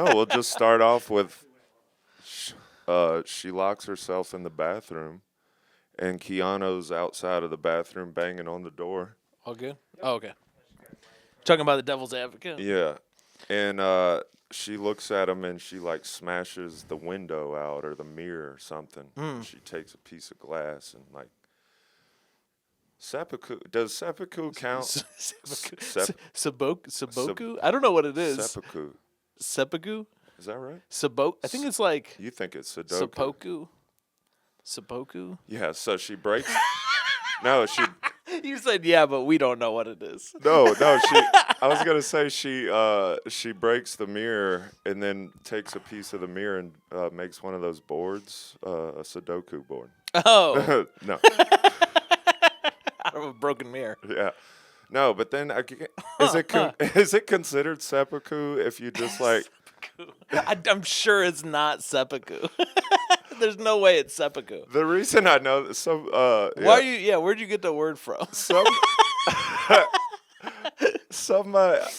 know. We'll just start off with she locks herself in the bathroom, and Keanu's outside of the bathroom banging on the door. All good? Oh, okay. Talking about the devil's advocate? Yeah. And she looks at him and she like smashes the window out or the mirror or something. She takes a piece of glass and like seppuku. Does seppuku count? Saboku? I don't know what it is. Seppuku. Seppuku? Is that right? I think it's like You think it's Sudoku? Seppuku? Yeah, so she breaks. No, she. You said yeah, but we don't know what it is. No, she. I was gonna say she breaks the mirror and then takes a piece of the mirror and makes one of those boards, a Sudoku board. Oh. No. Out of a broken mirror. Yeah. No, but then is it considered seppuku if you just like? I'm sure it's not seppuku. There's no way it's seppuku. The reason I know that some Why are you? Yeah, where'd you get the word from?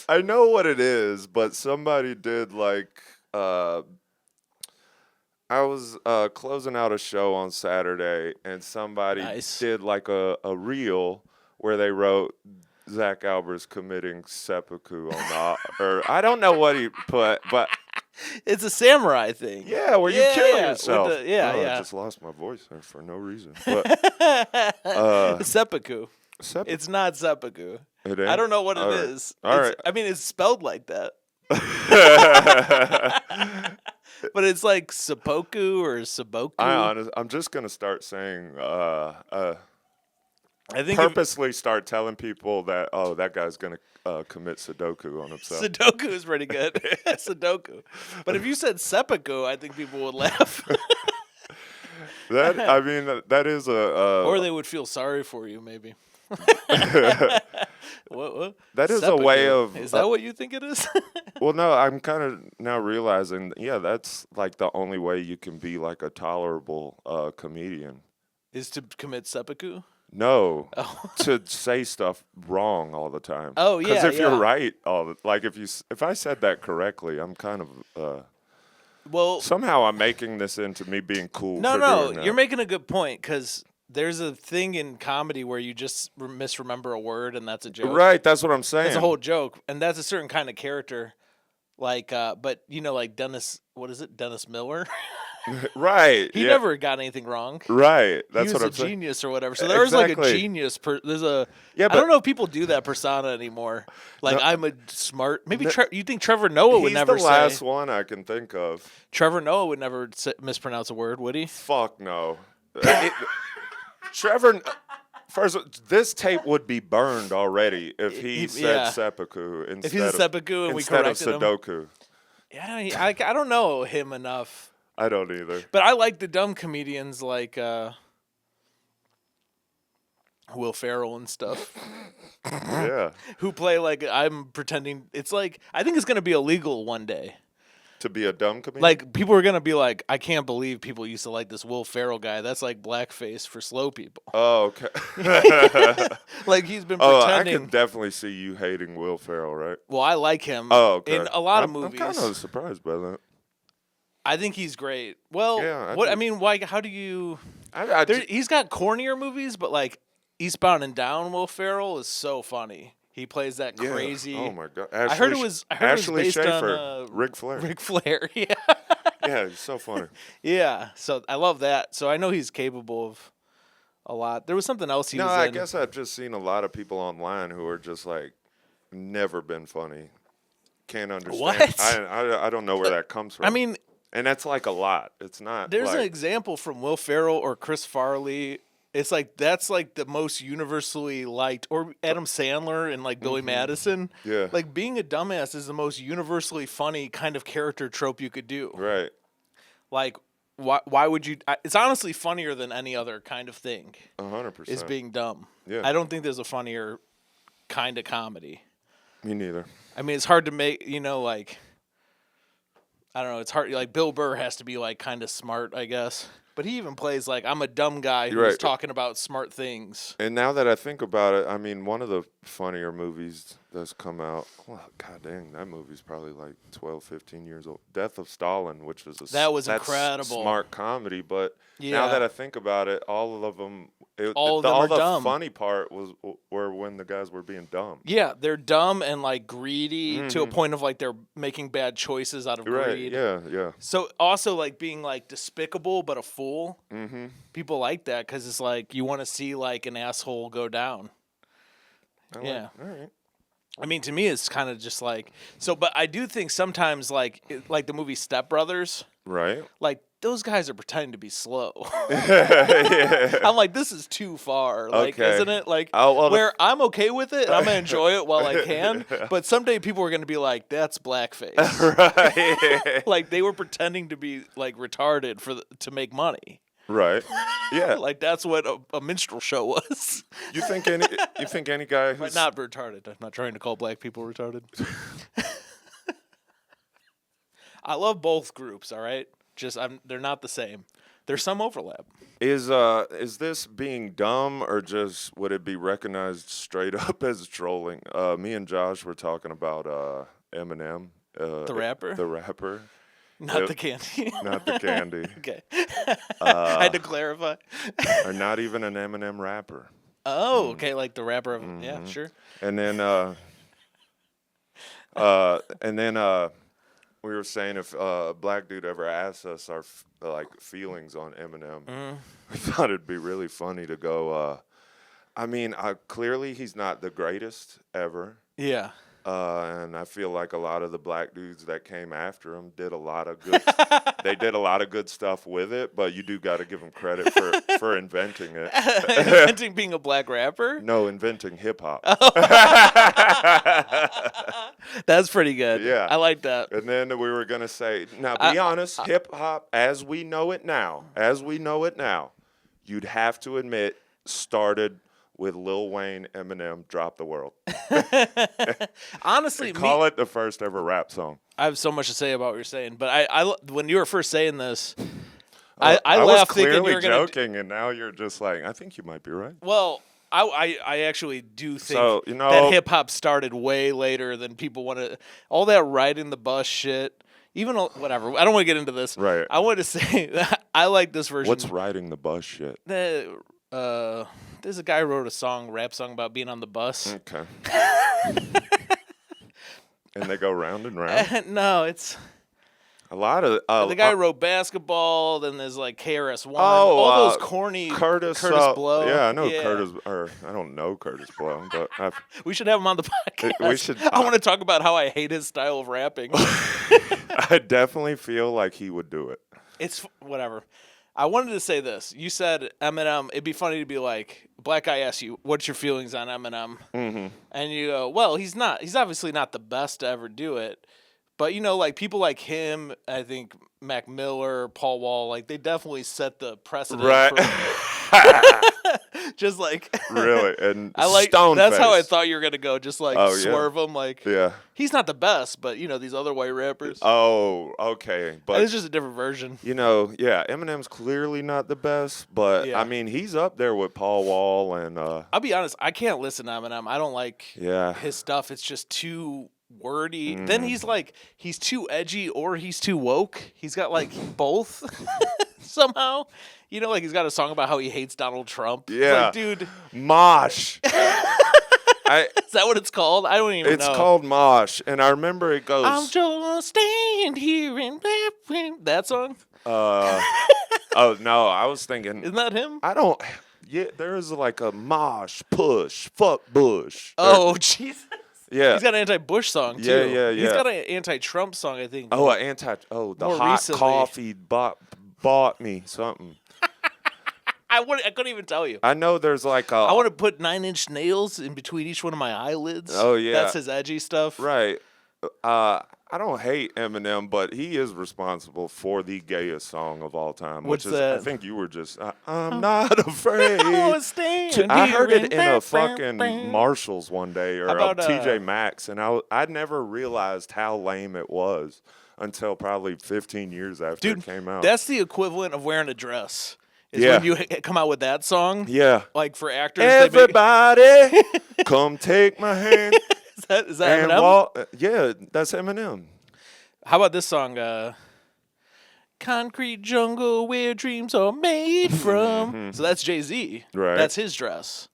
I know what it is, but somebody did like I was closing out a show on Saturday, and somebody did like a reel where they wrote Zach Albers committing seppuku on or I don't know what he put, but it's a samurai thing. Yeah, where you kill yourself. I just lost my voice there for no reason. But seppuku. It's not seppuku. It ain't? I don't know what it is. All right. I mean, it's spelled like that. But it's like seppuku or saboku. I'm just gonna start saying. I think purposely start telling people that that guy's gonna commit Sudoku on himself. Sudoku is pretty good. Sudoku, but if you said seppuku, I think people would laugh. That is a. Or they would feel sorry for you, maybe. What? That is seppuku. A way of. Is that what you think it is? Well, no, I'm kind of now realizing. Yeah, that's like the only way you can be like a tolerable comedian. Is to commit seppuku. No, to say stuff wrong all the time. Oh yeah, because if you're right, if I said that correctly, I'm kind of well. Somehow I'm making this into me being cool. No, you're making a good point because there's a thing in comedy where you just misremember a word and that's a joke. Right, that's what I'm saying. It's a whole joke, and that's a certain kind of character. Like, but like Dennis, what is it, Dennis Miller? Right. He never got anything wrong. Right. That's what I'm saying. He was a genius or whatever. So there was like a genius. There's a. Yeah, but I don't know if people do that persona anymore. Like I'm a smart. Maybe you think Trevor Noah would never say. He's the last one I can think of. Trevor Noah would never mispronounce a word, would he? Fuck no. Trevor. First, this tape would be burned already if he said seppuku instead if he's seppuku and we corrected of Sudoku. Yeah, I don't know him enough. I don't either. But I like the dumb comedians like Will Ferrell and stuff. Yeah. Who play like I'm pretending. It's like I think it's going to be illegal one day. To be a dumb comedian? Like people are going to be like, I can't believe people used to like this Will Ferrell guy. That's like blackface for slow people. Oh, okay. Like he's been pretending. I can definitely see you hating Will Ferrell, right? Well, I like him in a lot of movies. I'm kind of surprised by that. I think he's great. Well, yeah, why? How do you? He's got cornier movies, but like Eastbound and Down, Will Ferrell is so funny. He plays that crazy. Oh my god! I heard it was based Schaefer, on Ric Flair. Ric Flair, yeah. Yeah, he's so funny. Yeah, so I love that. So I know he's capable of a lot. There was something else he was in. I guess I've just seen a lot of people online who are just like never been funny. Can't understand. What? I don't know where that comes from. I mean. And that's like a lot. It's not. There's an example from Will Ferrell or Chris Farley. It's like that's like the most universally liked, or Adam Sandler and like Billy Madison. Yeah. Like being a dumbass is the most universally funny kind of character trope you could do. Right. Like, why would you? It's honestly funnier than any other kind of thing. 100%. Is being dumb. Yeah. I don't think there's a funnier kind of comedy. Me neither. I mean, it's hard to make. Like. I don't know. It's hard. Like Bill Burr has to be like kind of smart, I guess. But he even plays like I'm a dumb guy who's talking about smart things. And now that I think about it, I mean, one of the funnier movies that's come out, well, god dang, that movie's probably like 12, 15 years old. Death of Stalin, which was that's incredible. Smart comedy, but now that I think about it, all of them all the dumb. Funny part were when the guys were being dumb. Yeah, they're dumb and like greedy to a point of like they're making bad choices out of greed. Yeah. So also like being like despicable but a fool. Mm-hmm. People like that because it's like you want to see like an asshole go down. All right. I mean, to me, it's kind of just like so. But I do think sometimes like the movie Step Brothers. Right. Like those guys are pretending to be slow. I'm like, this is too far. Like, isn't it? Like, where I'm okay with it and I'm gonna enjoy it while I can. But someday people are gonna be like, that's blackface. Right. Like they were pretending to be like retarded to make money. Right. Yeah. Like that's what a minstrel show was. You think any guy who's not retarded. I'm not trying to call black people retarded. I love both groups, all right? They're not the same. There's some overlap. Is this being dumb or just would it be recognized straight up as trolling? Me and Josh were talking about Eminem, the rapper. The rapper. Not the candy. Not the candy. Okay. I had to clarify. Or not even an Eminem rapper. Oh, okay, like the rapper of yeah, sure. And then we were saying if a black dude ever asked us our feelings on Eminem, we thought it'd be really funny to go. I mean, clearly he's not the greatest ever. Yeah. And I feel like a lot of the black dudes that came after him did a lot of good. They did a lot of good stuff with it, but you do got to give them credit for inventing it. Inventing being a black rapper? No, inventing hip hop. That's pretty good. Yeah, I like that. And then we were gonna say, now be honest, hip hop as we know it now, you'd have to admit started with Lil Wayne, Eminem, Drop the World. Honestly, call it the first ever rap song. I have so much to say about what you're saying, but I when you were first saying this, I laughed thinking you were joking, and now you're just like, I think you might be right. Well, I actually do think that hip hop started way later than people want to. All that riding the bus shit. Even whatever. I don't want to get into this. Right. I want to say that I like this version. What's riding the bus shit? There's a guy who wrote a rap song about being on the bus. Okay. And they go round and round? No, it's a lot of... the guy who wrote Basketball, then there's like KRS-One. All those corny Curtis Blow. Yeah, I know Curtis... Or I don't know Curtis Blow, but... We should have him on the podcast. We should... I want to talk about how I hate his style of rapping. I definitely feel like he would do it. It's... Whatever. I wanted to say this. You said Eminem. It'd be funny to be like, black guy asks you, what's your feelings on Eminem? Mm-hmm. And you go, well, he's obviously not the best to ever do it. But, like people like him, I think Mac Miller, Paul Wall, like they definitely set the precedent. Right. Just like. Really? And I like that's how I thought you were going to go. Just like swerve him. Like, yeah. He's not the best, but, these other white rappers. Oh, okay. But it's just a different version. Eminem's clearly not the best, but I mean, he's up there with Paul Wall and. I'll be honest, I can't listen to Eminem. I don't like his stuff. It's just too wordy. Then he's too edgy or he's too woke. He's got like both somehow. Like he's got a song about how he hates Donald Trump. Yeah. Like, dude. Mosh. Is that what it's called? I don't even know. It's called Mosh, and I remember it goes. I'm just stand here and that song. Oh no, I was thinking. Isn't that him? I don't. Yeah, there is like a Mosh push, fuck Bush. Oh Jesus. Yeah, he's got an anti-Bush song too. Yeah. He's got an anti-Trump song, I think. Oh, the hot recently. Coffee bought me something. I couldn't even tell you. I know there's like I want to put 9 Inch Nails in between each one of my eyelids. Oh yeah, that's his edgy stuff. Right. I don't hate Eminem, but he is responsible for the gayest song of all time. What's that? I think you were just, I'm not afraid. I heard it in a fucking Marshalls one day or a TJ Maxx, and I never realized how lame it was until probably 15 years after it came out. That's the equivalent of wearing a dress. Is when you come out with that song. Yeah. Like for actors. Everybody, come take my hand. Is that Eminem? Yeah, that's Eminem. How about this song? Concrete jungle where dreams are made from. So that's Jay-Z. Right. That's his dress.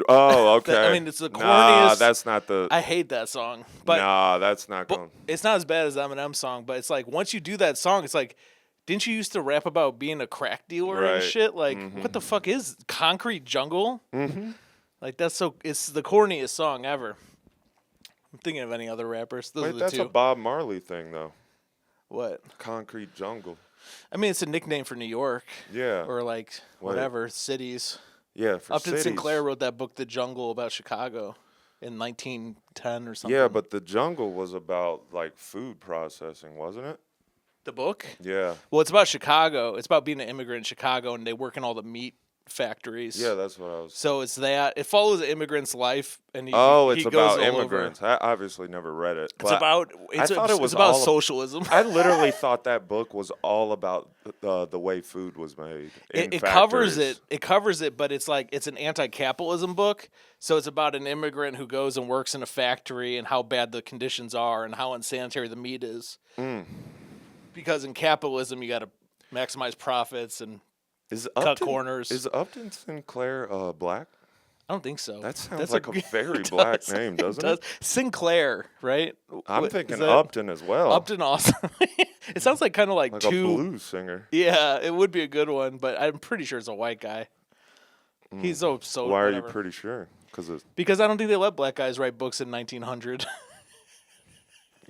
Oh, okay. I mean, it's the corniest. Nah, that's not the. I hate that song. But that's not going. It's not as bad as Eminem's song, but it's like once you do that song, it's like, didn't you used to rap about being a crack dealer and shit? Like, what the fuck is Concrete Jungle? Mm-hmm. Like, it's the corniest song ever. I'm thinking of any other rappers. Those are the that's two. A Bob Marley thing, though. What? Concrete Jungle. I mean, it's a nickname for New York. Yeah. Or, like, whatever, cities. Yeah, for Upton cities. Sinclair wrote that book, The Jungle, about Chicago in 1910 or something. Yeah, but The Jungle was about, like, food processing, wasn't it? The book? Yeah. Well, it's about Chicago. It's about being an immigrant in Chicago, and they work in all the meat factories. Yeah, that's what I was. So it's that. It follows an immigrant's life, and he it's goes about all immigrants. Over. I obviously never read it. It's about. I thought it was about socialism. I literally thought that book was all about the way food was made. It covers it. It covers it, but it's like it's an anti-capitalism book. So it's about an immigrant who goes and works in a factory and how bad the conditions are and how unsanitary the meat is. Because in capitalism, you got to maximize profits and cut corners. Is Upton Sinclair black? I don't think so. That sounds like a very black name, doesn't it? Sinclair, right? I'm thinking Upton as well. Upton also. It sounds like kind of like a blues singer. Yeah, it would be a good one, but I'm pretty sure it's a white guy. He's so. Why whatever. are you pretty sure? Because I don't think they let black guys write books in 1900.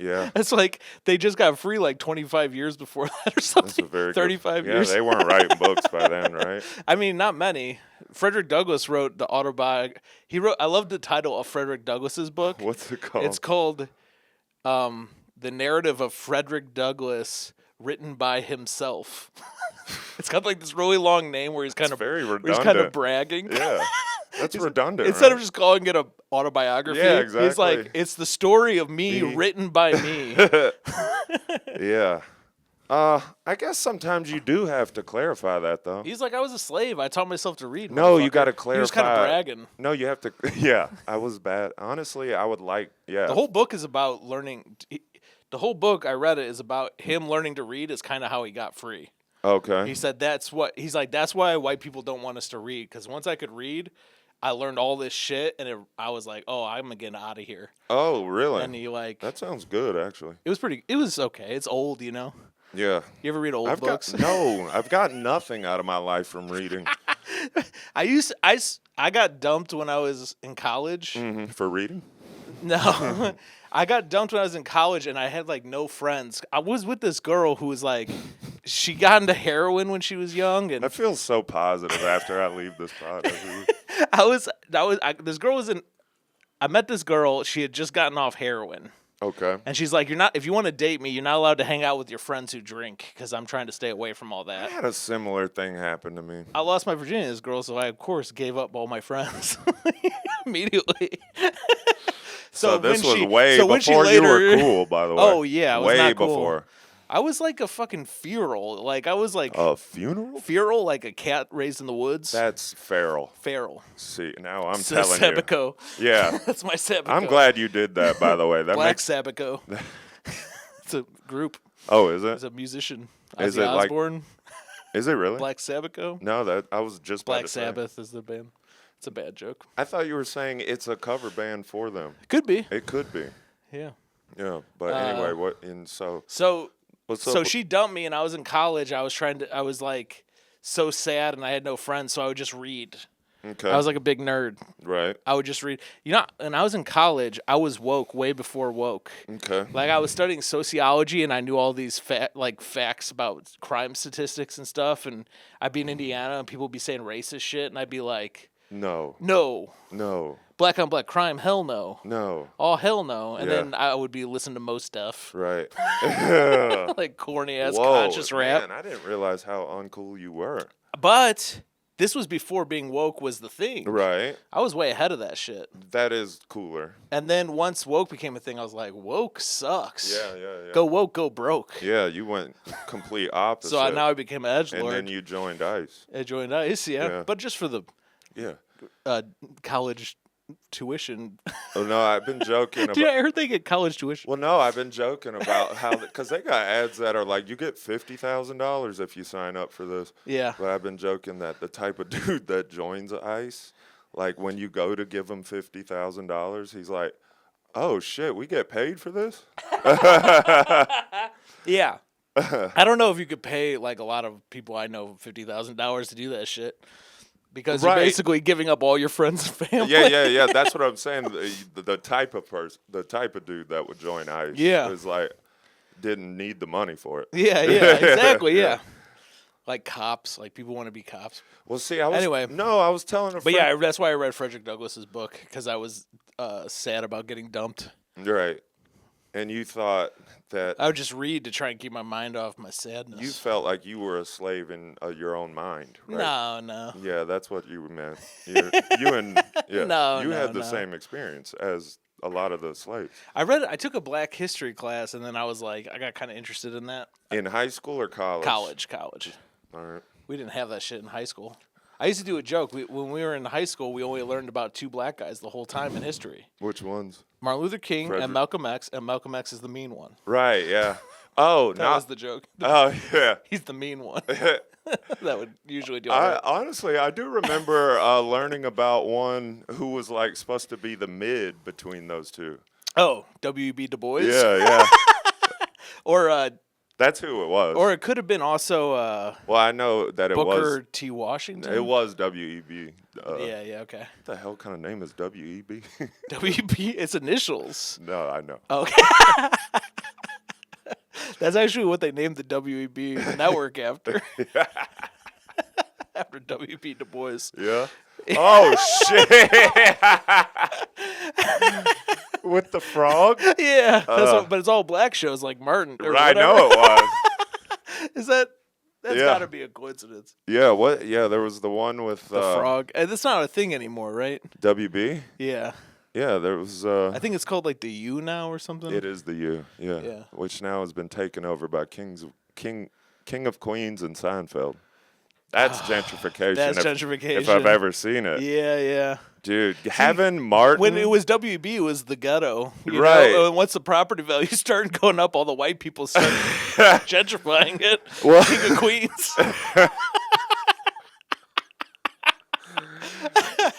Yeah. It's like they just got free like 25 years before that or something. That's a very 35 years. Yeah, they weren't writing books by then, right? I mean, not many. Frederick Douglass wrote the autobiography. I love the title of Frederick Douglass's book. What's it called? It's called The Narrative of Frederick Douglass, written by himself. It's got like this really long name where he's kind of bragging. Yeah. That's redundant. Instead of just calling it an autobiography, yeah, exactly. He's like, it's the story of me written by me. Yeah. I guess sometimes you do have to clarify that, though. He's like, I was a slave. I taught myself to read. No, you got to clarify. He was kind of bragging. No, you have to. Yeah, I was bad. Honestly, I would like. Yeah. The whole book is about learning. The whole book, I read it, is about him learning to read. Is kind of how he got free. Okay. He said that's why white people don't want us to read, because once I could read, I learned all this shit, and I was like, oh, I'm getting out of here. Oh, really? And he like. That sounds good, actually. It was okay. It's old, you know. Yeah. You ever read old books? I've got nothing out of my life from reading. I got dumped when I was in college. Mm-hmm. For reading? No. I got dumped when I was in college, and I had like no friends. I was with this girl who was like, she got into heroin when she was young, and I feel so positive after I leave this podcast. This girl was in. I met this girl. She had just gotten off heroin. Okay. And she's like, if you want to date me, you're not allowed to hang out with your friends who drink, because I'm trying to stay away from all that. I had a similar thing happen to me. I lost my virginity to this girl, so I, of course, gave up all my friends immediately. So this was way before you were cool, by the way. Oh, yeah. I was way not cool. before. I was like a fucking feral. Like, I was like... A funeral? Feral, like a cat raised in the woods. That's feral. Feral. See, now I'm telling Sabico. you. Yeah. That's my Sabico. I'm glad you did that, by the way. That Black Sabico. It's a group. Oh, is it? It's a musician. Is Ozzy it Osbourne. Like... Is it really? Black Sabico? No, I was just Black Sabbath is the band. It's a bad joke. I thought you were saying it's a cover band for them. Could be. It could be. Yeah. Yeah, but anyway, So she dumped me, and I was in college. I was like so sad, and I had no friends, so I would just read. Okay. I was like a big nerd. Right. I would just read. You know, and I was in college. I was woke way before woke. Okay. Like, I was studying sociology, and I knew all these facts about crime statistics and stuff. And I'd be in Indiana, and people would be saying racist shit, and I'd be like, No. Black on black crime, hell no. No. Oh, hell no. And then I would be listening to most stuff. Right. Like corny ass conscious rap. Man, I didn't realize how uncool you were. But this was before being woke was the thing. Right. I was way ahead of that shit. That is cooler. And then once woke became a thing, I was like, woke sucks. Yeah. Go woke, go broke. Yeah, you went complete opposite. So now I became an edgelord. And then you joined ICE. I joined ICE, yeah. But just for the college tuition. Oh, no, I've been joking about... Dude, I heard they get college tuition. Well, no, I've been joking about how... Because they got ads that are like, you get $50,000 if you sign up for this. Yeah. But I've been joking that the type of dude that joins ICE, like when you go to give him $50,000, he's like, oh, shit, we get paid for this? Yeah. I don't know if you could pay like a lot of people I know $50,000 to do that shit. Because you're basically giving up all your friends and family. Yeah. That's what I'm saying. The type of person, the type of dude that would join ICE is like, didn't need the money for it. Yeah, exactly, yeah. Like cops, like people want to be cops. Well, see, I was telling a friend. But yeah, that's why I read Frederick Douglass's book, because I was sad about getting dumped. Right. And you thought that... I would just read to try and keep my mind off my sadness. You felt like you were a slave in your own mind, right? No. Yeah, that's what you meant. You had the same experience as a lot of the slaves. I took a black history class, and then I was like, I got kind of interested in that. In high school or college? College. All right. We didn't have that shit in high school. I used to do a joke. When we were in high school, we only learned about 2 black guys the whole time in history. Which ones? Martin Luther King and Malcolm X, and Malcolm X is the mean one. Right, yeah. Oh, that was the joke. Oh, yeah. He's the mean one. That would usually do it. Honestly, I do remember learning about one who was like supposed to be the mid between those two. Oh, W.E.B. Du Bois? Yeah. Or... That's who it was. Or it could have been also... well, I know that it was... Booker T. Washington? It was W.E.B. Yeah, okay. What the hell kind of name is W.E.B.? W.E.B.? It's initials. No, I know. Okay. That's actually what they named the W.E.B. network after. After W.E.B. Du Bois. Yeah? Oh, shit! With the frog? Yeah. But it's all black shows like Martin. I know it was. That's got to be a coincidence. Yeah, what? Yeah, there was the one with... the frog. And that's not a thing anymore, right? WB? Yeah. Yeah, there was... I think it's called like the U now or something. It is the U, yeah. Which now has been taken over by King of Queens and Seinfeld. That's gentrification. That's gentrification. If I've ever seen it. Yeah. Dude, having Martin... When it was WB, it was the ghetto. You right. know? And once the property values started going up, all the white people started gentrifying it. Well, King of Queens.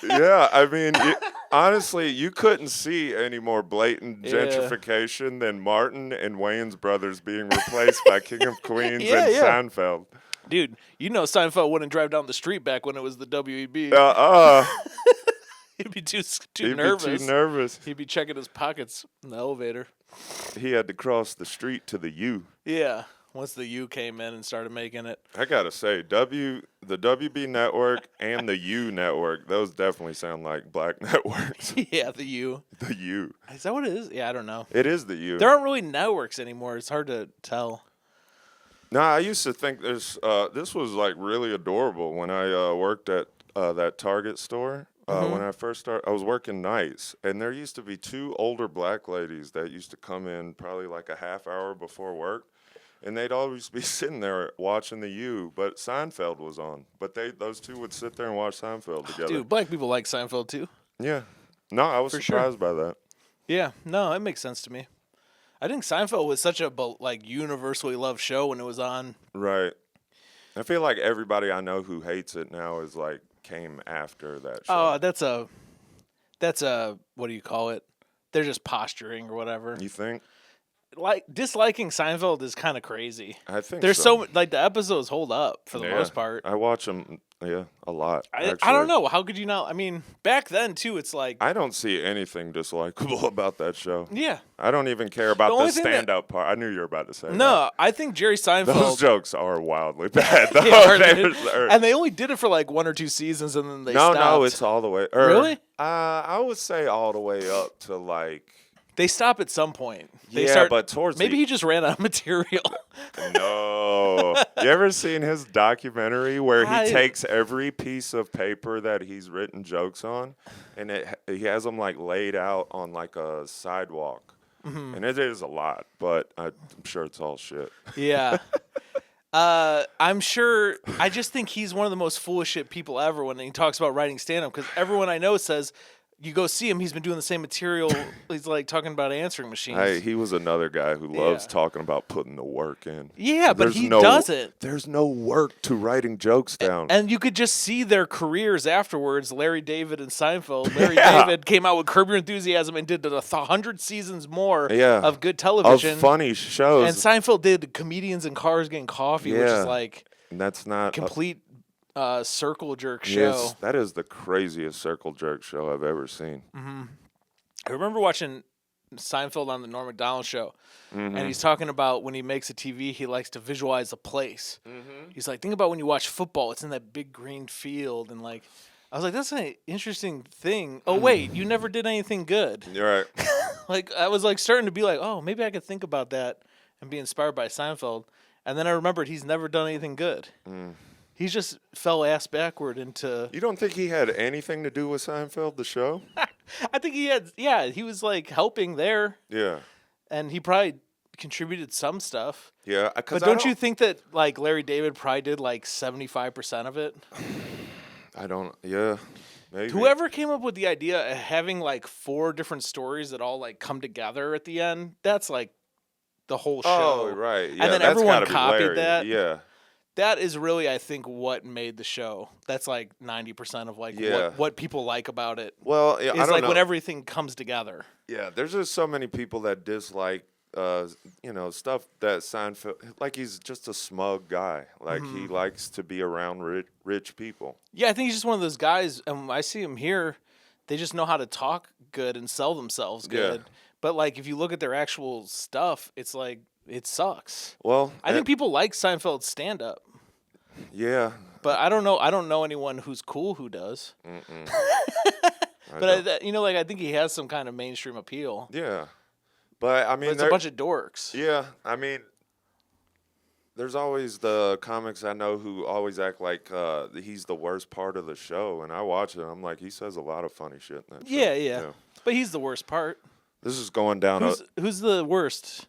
Yeah, I mean, honestly, you couldn't see any more blatant gentrification than Martin and Wayans brothers being replaced by King of Queens and Seinfeld. Dude, you know Seinfeld wouldn't drive down the street back when it was the WEB. He'd be too nervous. He'd be checking his pockets in the elevator. He had to cross the street to the U. Yeah, once the U came in and started making it. I gotta say, the WB network and the U network, those definitely sound like black networks. Yeah, the U. The U. Is that what it is? Yeah, I don't know. It is the U. There aren't really networks anymore. It's hard to tell. No, I used to think this was like really adorable when I worked at that Target store. When I first started, I was working nights, and there used to be 2 older black ladies that used to come in probably like a half hour before work, and they'd always be sitting there watching the U, but Seinfeld was on. But those 2 would sit there and watch Seinfeld together. Dude, black people like Seinfeld too. Yeah. No, I was surprised by that. Yeah, no, it makes sense to me. I think Seinfeld was such a universally loved show when it was on. Right. I feel like everybody I know who hates it now is like came after that show. Oh, that's a what do you call it? They're just posturing or whatever. You think? Like disliking Seinfeld is kind of crazy. I think there's so the episodes hold up for the most part. I watch them a lot. I don't know. How could you not? I mean, back then too, it's like I don't see anything dislikable about that show. Yeah, I don't even care about the stand-up part. I knew you were about to say that. No, I think Jerry Seinfeld. Those jokes are wildly bad. Though. And they only did it for like 1 or 2 seasons, and then they stopped. No, it's all the way. Really? I would say all the way up to like. They stop at some point. But towards maybe he just ran out of material. No. You ever seen his documentary where he takes every piece of paper that he's written jokes on, and he has them like laid out on like a sidewalk, and it is a lot, but I'm sure it's all shit. Yeah. I'm sure. I just think he's one of the most foolish shit people ever when he talks about writing stand-up, because everyone I know says, you go see him, he's been doing the same material. He's like talking about answering machines. He was another guy who loves talking about putting the work in. Yeah, but he doesn't. There's no work to writing jokes down. And you could just see their careers afterwards. Larry David and Seinfeld. Larry David came out with Curb Your Enthusiasm and did 100 seasons more of good television. Of funny shows. And Seinfeld did Comedians in Cars Getting Coffee, which is like and that's not complete circle jerk show. Yes, that is the craziest circle jerk show I've ever seen. Mm-hmm. I remember watching Seinfeld on the Norm Macdonald show, and he's talking about when he makes a TV, he likes to visualize a place. He's like, think about when you watch football, it's in that big green field, and like, I was like, that's an interesting thing. Oh wait, you never did anything good. You're right. Like, I was like starting to be like, oh, maybe I could think about that and be inspired by Seinfeld, and then I remembered he's never done anything good. He just fell ass backward into... You don't think he had anything to do with Seinfeld, the show? I think he had... Yeah, he was, like, helping there. Yeah. And he probably contributed some stuff. Yeah. But don't you think that, like, Larry David probably did, like, 75% of it? I don't... Yeah. Maybe. Whoever came up with the idea of having, like, 4 different stories that all, like, come together at the end, that's, like, the whole show. Oh, right. Yeah, and then everyone copied that. Yeah. That is really, I think, what made the show. That's like 90% of like what people like about it. Well, yeah, I don't know. When everything comes together. Yeah, there's just so many people that dislike, stuff that Seinfeld. Like he's just a smug guy. Like he likes to be around rich people. Yeah, I think he's just one of those guys. And when I see him here, they just know how to talk good and sell themselves good. Yeah. But like, if you look at their actual stuff, it's like. It sucks. Well, I think people like Seinfeld's stand-up. Yeah. But I don't know. I don't know anyone who's cool who does. But I think he has some kind of mainstream appeal. Yeah. But I mean, it's a bunch of dorks. Yeah. I mean, there's always the comics I know who always act like he's the worst part of the show, and I watch it. I'm like, he says a lot of funny shit in that show. Yeah. But he's the worst part. This is going down. Who's the worst?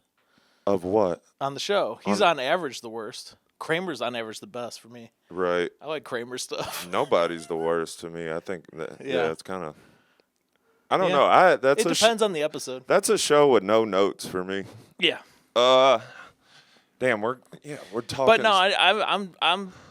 Of what? On the show. He's on average the worst. Kramer's on average the best for me. Right. I like Kramer's stuff. Nobody's the worst to me. I think that it's kind of. I don't know. It depends on the episode. That's a show with no notes for me. Yeah. Damn, we're talking. But no,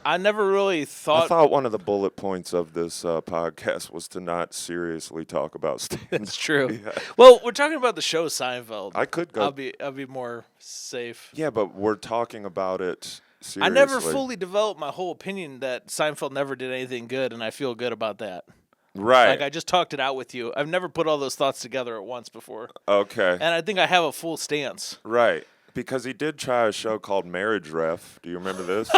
I never really thought. I thought one of the bullet points of this podcast was to not seriously talk about stand. That's true. Yeah. Well, we're talking about the show Seinfeld. I could go. I'll be more safe. Yeah, but we're talking about it seriously. I never fully developed my whole opinion that Seinfeld never did anything good, and I feel good about that. Right. Like I just talked it out with you. I've never put all those thoughts together at once before. Okay. And I think I have a full stance. Right. Because he did try a show called Marriage Ref. Do you remember this?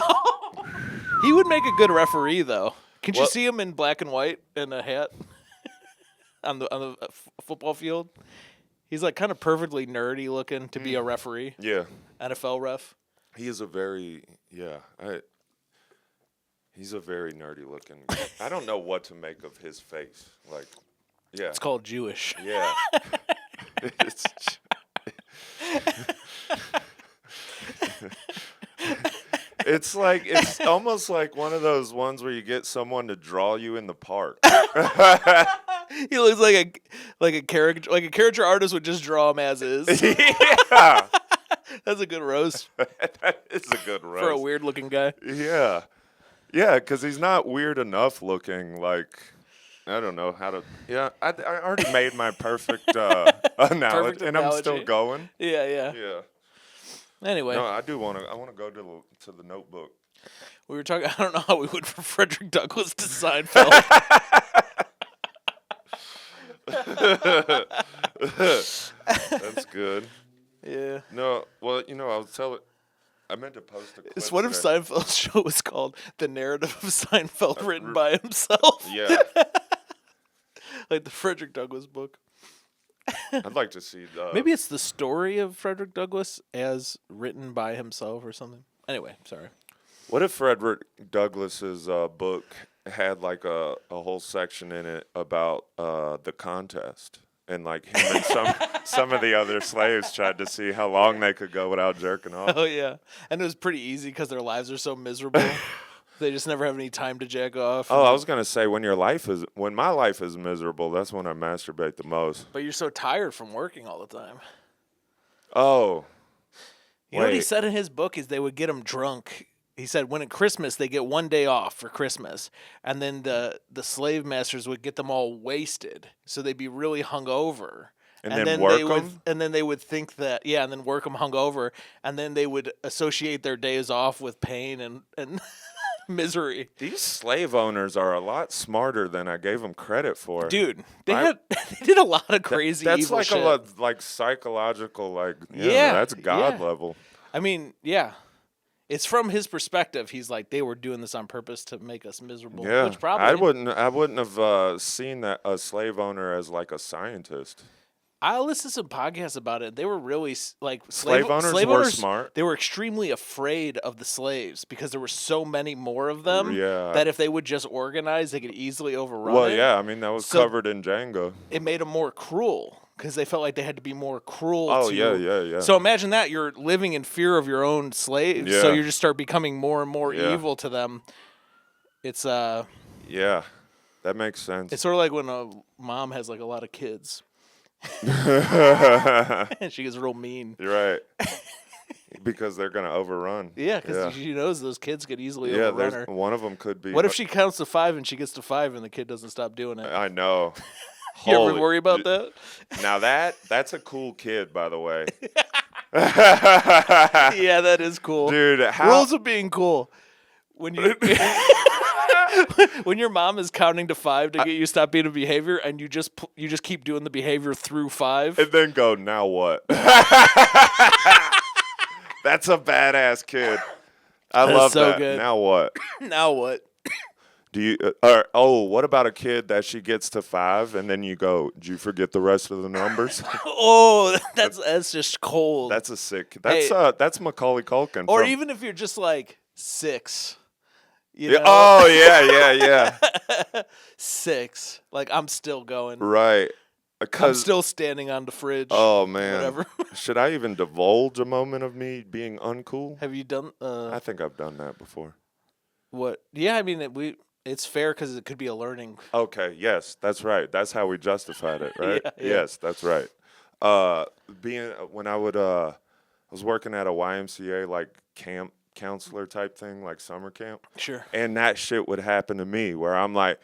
He would make a good referee, though. Could you see him in black and white and a hat on the football field? He's like kind of perfectly nerdy looking to be a referee. Yeah. NFL ref. He is a very he's a very nerdy looking guy. I don't know what to make of his face. Like, yeah. It's called Jewish. Yeah. It's almost like one of those ones where you get someone to draw you in the park. He looks like a caricature artist would just draw him as is. Yeah. That's a good roast. That is a good roast. For a weird looking guy. Yeah. Yeah, because he's not weird enough looking. Like, I don't know how to. Yeah, I already made my perfect analogy, and I'm still going. Yeah. Anyway, no, I want to go to the Notebook. We were talking. I don't know how we went from Frederick Douglas to Seinfeld. That's good. Yeah. No, well, I meant to post a clip. What if Seinfeld's show was called The Narrative of Seinfeld, written by himself? Yeah. Like the Frederick Douglass book. I'd like to see Maybe it's the story of Frederick Douglass as written by himself or something. Anyway, sorry. What if Frederick Douglass's book had like a whole section in it about the contest? And like him and some of the other slaves tried to see how long they could go without jerking off. Oh, yeah. And it was pretty easy because their lives are so miserable. They just never have any time to jack off. Oh, I was going to say, when my life is miserable, that's when I masturbate the most. But you're so tired from working all the time. Oh. You know what he said in his book is they would get him drunk. He said when at Christmas, they get 1 day off for Christmas. And then the slave masters would get them all wasted. So they'd be really hungover. And then work them? And then they would think that, and then work them hungover. And then they would associate their days off with pain and misery. These slave owners are a lot smarter than I gave them credit for. Dude, they did a lot of crazy evil shit. That's like like psychological, that's God level. I mean, yeah. It's from his perspective. He's like, they were doing this on purpose to make us miserable. Yeah, which probably I wouldn't have seen that a slave owner as like a scientist. I listened to some podcasts about it. They were really like slave owners were smart. They were extremely afraid of the slaves because there were so many more of them that if they would just organize, they could easily overrun it. Well, yeah, I mean that was covered in Django. It made them more cruel because they felt like they had to be more cruel. Oh, yeah. So imagine that you're living in fear of your own slaves, so you just start becoming more and more evil to them. It's yeah, that makes sense. It's sort of like when a mom has like a lot of kids. And she gets real mean. You're right. Because they're going to overrun. Yeah, because she knows those kids could easily overrun her. One of them could be. What if she counts to 5 and she gets to 5 and the kid doesn't stop doing it? I know. You ever worry about that? Now that's a cool kid, by the way. Yeah, that is cool. Dude, rules of being cool. When you when your mom is counting to 5 to get you to stop being a behavior, and you just keep doing the behavior through 5, and then go, now what? That's a badass kid. I love that. Good. Now what? Now what? Do you? What about a kid that she gets to 5, and then you go, did you forget the rest of the numbers? Oh, that's just cold. That's a sick. That's Macaulay Culkin. Or even if you're just like 6. You know? Oh yeah. 6. Like I'm still going. Right. I'm still standing on the fridge. Oh man. Whatever. Should I even divulge a moment of me being uncool? Have you done? I think I've done that before. What? Yeah, I mean it's fair because it could be a learning. Okay. Yes, that's right. That's how we justified it, right? Yeah. Yes, that's right. When I was working at a YMCA like camp counselor type thing, like summer camp. Sure. And that shit would happen to me where I'm like,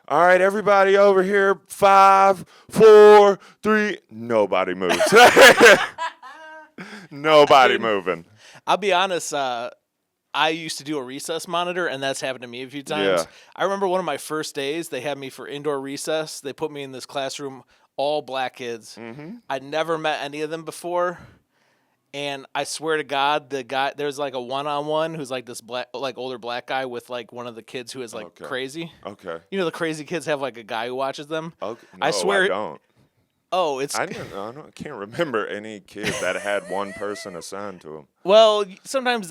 all right, everybody over here, 5, 4, 3. Nobody moves. Nobody moving. I'll be honest. I used to do a recess monitor, and that's happened to me a few times. Yeah. I remember one of my first days, they had me for indoor recess. They put me in this classroom, all black kids. Mm-hmm. I'd never met any of them before. And I swear to God, there's like a one-on-one who's like this older black guy with like one of the kids who is like crazy. Okay. You know, the crazy kids have like a guy who watches them. Okay. No, I swear. I don't. Oh, it's. I can't remember any kid that had one person assigned to him. Well, sometimes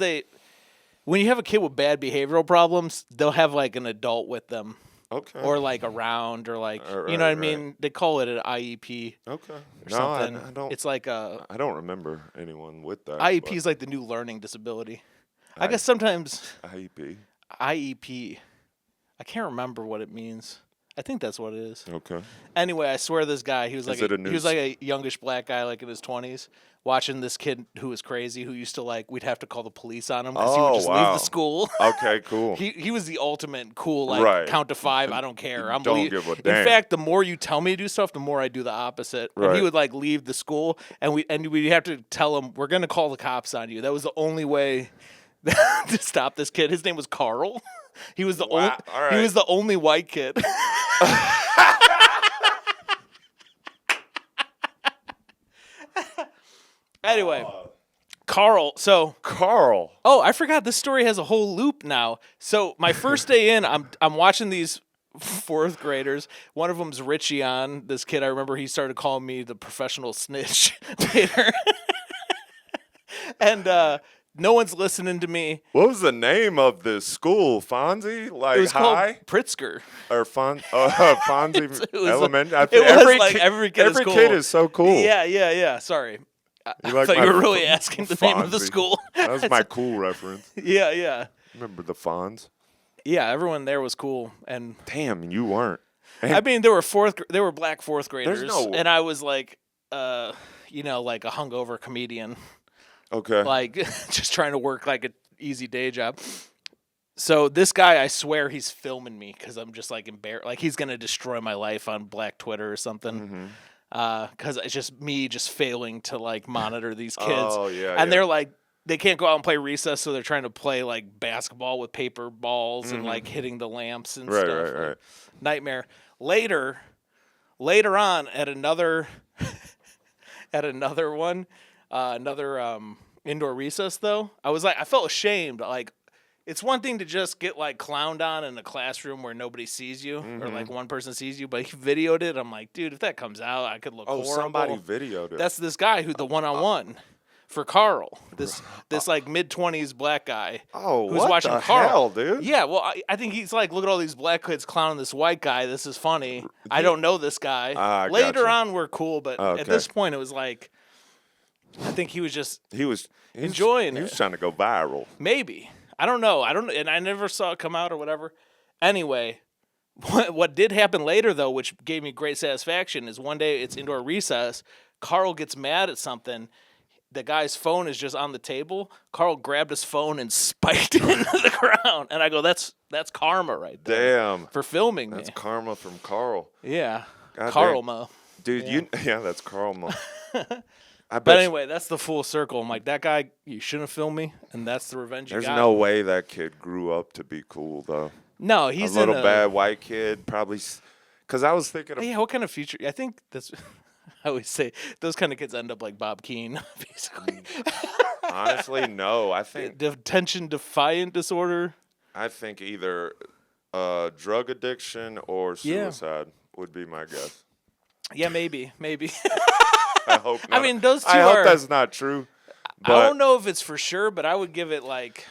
when you have a kid with bad behavioral problems, they'll have like an adult with them. Okay. Or like around, or like you know what I mean. They call it an IEP. Okay. Or something. I don't. It's like I don't remember anyone with that. IEP is like the new learning disability. I guess sometimes. IEP. I can't remember what it means. I think that's what it is. Okay. Anyway, I swear this guy, he was like a youngish black guy, like in his 20s, watching this kid who was crazy, who used to like, we'd have to call the police on him because he would just leave the school. Okay, cool. He was the ultimate cool, like count to 5, I don't care. Don't give a damn. In fact, the more you tell me to do stuff, the more I do the opposite. Right. And he would like leave the school, and we'd have to tell him, we're gonna call the cops on you. That was the only way to stop this kid. His name was Carl. He was the he was the only white kid. Anyway, Carl. Oh, I forgot this story has a whole loop now. So my first day in, I'm watching these fourth graders. One of them's Richie on. This kid, I remember he started calling me the professional snitch later. And no one's listening to me. What was the name of this school? Fonzie? Like it was high? Called Pritzker. Or Fonzie Elementary? Every kid is so cool. Yeah. Sorry. I thought you were really asking the name of the school. That was my cool reference. Yeah. Remember the Fonz? Yeah, everyone there was cool. And damn, you weren't. I mean, there were black fourth graders. And I was like, like a hungover comedian. Okay. Like, just trying to work like an easy day job. So this guy, I swear he's filming me because I'm just like embarrassed. Like, he's going to destroy my life on Black Twitter or something. Because it's just me just failing to, like, monitor these kids. Oh, yeah. And they're like, they can't go out and play recess, so they're trying to play, like, basketball with paper balls and, like, hitting the lamps and stuff. Right. Nightmare. Later on, at another one, indoor recess, though, I felt ashamed. Like, it's one thing to just get, like, clowned on in a classroom where nobody sees you or, like, one person sees you, but he videoed it. I'm like, dude, if that comes out, I could look horrible. Somebody videoed it. That's this guy the one-on-one for Carl. This like, mid-20s black guy who's watching Carl. Hell, dude? Yeah, well, I think he's like, look at all these black kids clowning this white guy. This is funny. I don't know this guy. Later on, we're cool, but at this point, it was like, I think he was just enjoying it. He was trying to go viral. Maybe. I don't know. And I never saw it come out or whatever. Anyway, what did happen later, though, which gave me great satisfaction, is one day it's indoor recess. Carl gets mad at something. The guy's phone is just on the table. Carl grabbed his phone and spiked it into the ground. And I go, that's karma right there. Damn. For filming That's me. karma from Carl. Yeah. Karma. Dude, that's karma. But anyway, that's the full circle. I'm like, that guy, you shouldn't have filmed me, and that's the revenge you got. There's no way that kid grew up to be cool, though. No, he's a little bad white kid, probably. Because I was thinking of... Yeah, what kind of future... I think that's... I always say, those kind of kids end up like Bob Keane, basically. Honestly, no. I think... Attention-defiant disorder? I think either drug addiction or suicide would be my guess. Yeah, maybe. I hope not. I mean, those two I hope that's not true. But I don't know if it's for sure, but I would give it like...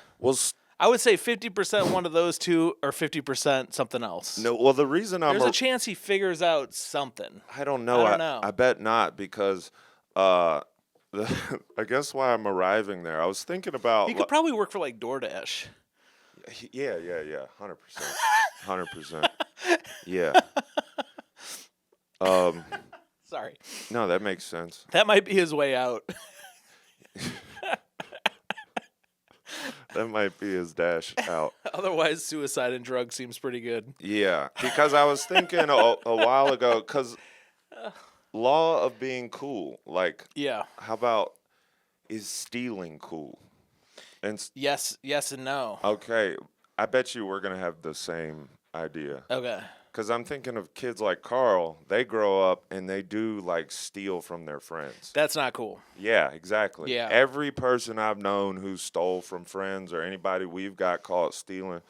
I would say 50% one of those two or 50% something else. No, well, the reason There's a chance he figures out something. I don't know. I bet not because I guess why I'm arriving there. I was thinking about... He could probably work for like DoorDash. Yeah. 100%. 100%. Yeah. Sorry. No, that makes sense. That might be his way out. That might be his dash out. Otherwise, suicide and drugs seems pretty good. Yeah, because I was thinking a while ago, because law of being cool, like, how about, is stealing cool? And yes and no. Okay, I bet you we're going to have the same idea. Okay. Because I'm thinking of kids like Carl. They grow up and they do, like, steal from their friends. That's not cool. Yeah, exactly. Yeah. Every person I've known who stole from friends or anybody we've got caught stealing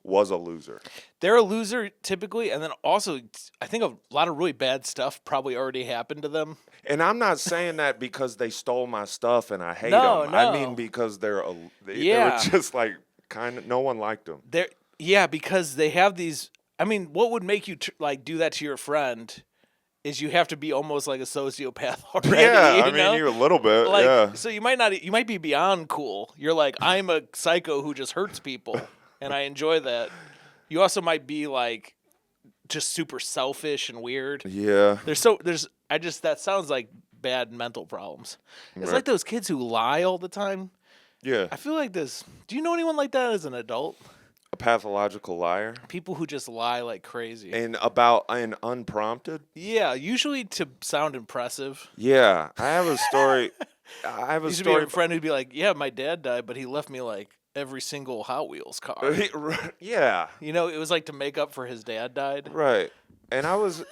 was a loser. They're a loser typically, and then also I think a lot of really bad stuff probably already happened to them. And I'm not saying that because they stole my stuff and I hate them. No. I mean because they were just, like, kind of, no one liked them. Because they have these... I mean, what would make you do that to your friend is you have to be almost like a sociopath already. Yeah, I mean, you're a little bit, yeah. So you might be beyond cool. You're like, I'm a psycho who just hurts people, and I enjoy that. You also might be like just super selfish and weird. Yeah. That sounds like bad mental problems. It's like those kids who lie all the time. Yeah. I feel like this. Do you know anyone like that as an adult? A pathological liar? People who just lie like crazy. And unprompted? Yeah, usually to sound impressive. Yeah. I have a story. Used to be a friend who'd be like, yeah, my dad died, but he left me like every single Hot Wheels car. Yeah. You know, it was like to make up for his dad died. Right. And I was,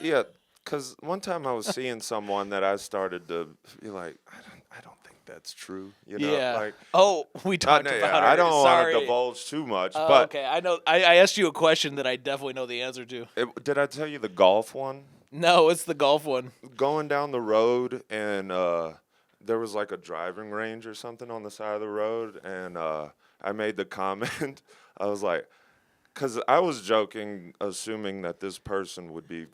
because one time I was seeing someone that I started to be like, I don't think that's true. You know, Yeah. like We talked about it. I don't want Sorry. to divulge too much, but okay. I know. I asked you a question that I definitely know the answer to. Did I tell you the golf one? No, it's the golf one. Going down the road and there was like a driving range or something on the side of the road, and I made the comment. I was like, because I was joking, assuming that this person would be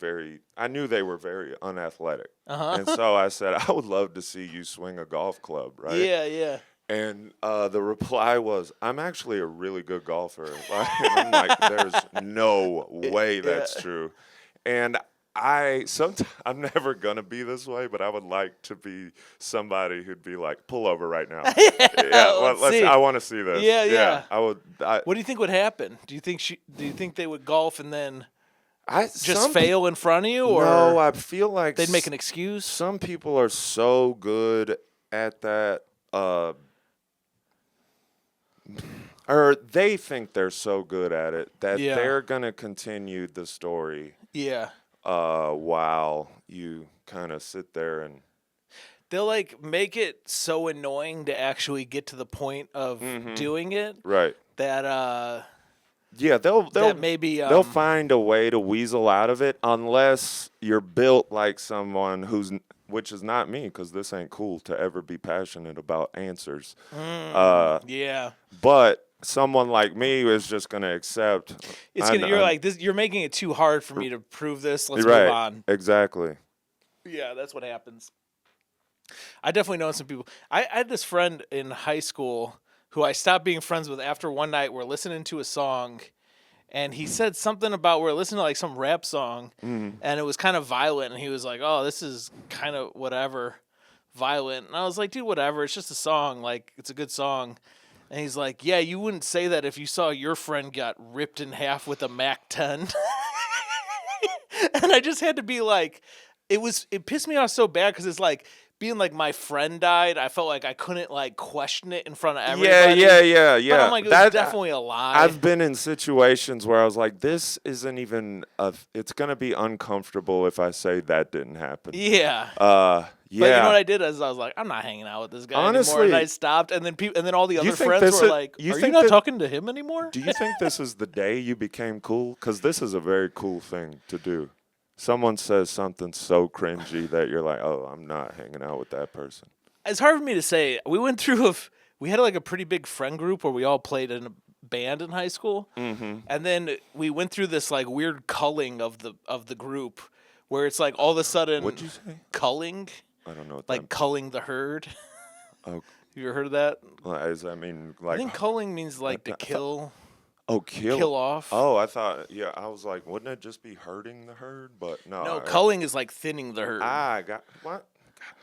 I knew they were very unathletic. And so I said, I would love to see you swing a golf club, right? Yeah. And the reply was, I'm actually a really good golfer. And I'm like, there's no way that's true. And I'm never going to be this way, but I would like to be somebody who'd be like, pull over right now. I want to see this. Yeah. I would. What do you think would happen? Do you think they would golf and then fail in front of you? Or no, I feel like they'd make an excuse? Some people are so good at that, or they think they're so good at it that they're going to continue the story. Yeah. While you kind of sit there and they'll like make it so annoying to actually get to the point of doing it, right? That they'll maybe they'll find a way to weasel out of it unless you're built like someone which is not me, because this ain't cool to ever be passionate about answers. But someone like me is just going to accept. You're like this. You're making it too hard for me to prove this. Let's move on. Exactly. Yeah, that's what happens. I definitely know some people. I had this friend in high school who I stopped being friends with after one night. We're listening to a song, and he said something about we're listening to like some rap song, and it was kind of violent. And he was like, "Oh, this is kind of whatever, violent." And I was like, "Dude, whatever. It's just a song. Like, it's a good song." And he's like, yeah, you wouldn't say that if you saw your friend got ripped in half with a Mac 10. And I just had to be like, it pissed me off so bad because it's like, being like my friend died, I felt like I couldn't like question it in front of everybody. Yeah. But I'm like, it was definitely a lie. I've been in situations where I was like, this isn't even it's going to be uncomfortable if I say that didn't happen. Yeah. Yeah. But you know what I did is I was like, I'm not hanging out with this guy anymore. And I stopped, and then all the other friends were like, are you not talking to him anymore? Do you think this is the day you became cool? Because this is a very cool thing to do. Someone says something so cringy that you're like, oh, I'm not hanging out with that person. It's hard for me to say. We had like a pretty big friend group where we all played in a band in high school. Mm-hmm. And then we went through this like weird culling of the group where it's like all of a sudden. What'd you say? Culling? I don't know what like culling the herd. Oh. Have you ever heard of that? Well, does that mean like? I think culling means like to kill. Kill off. Oh, I thought, I was like, wouldn't it just be herding the herd? But no. No, culling is like thinning the herd. I got what?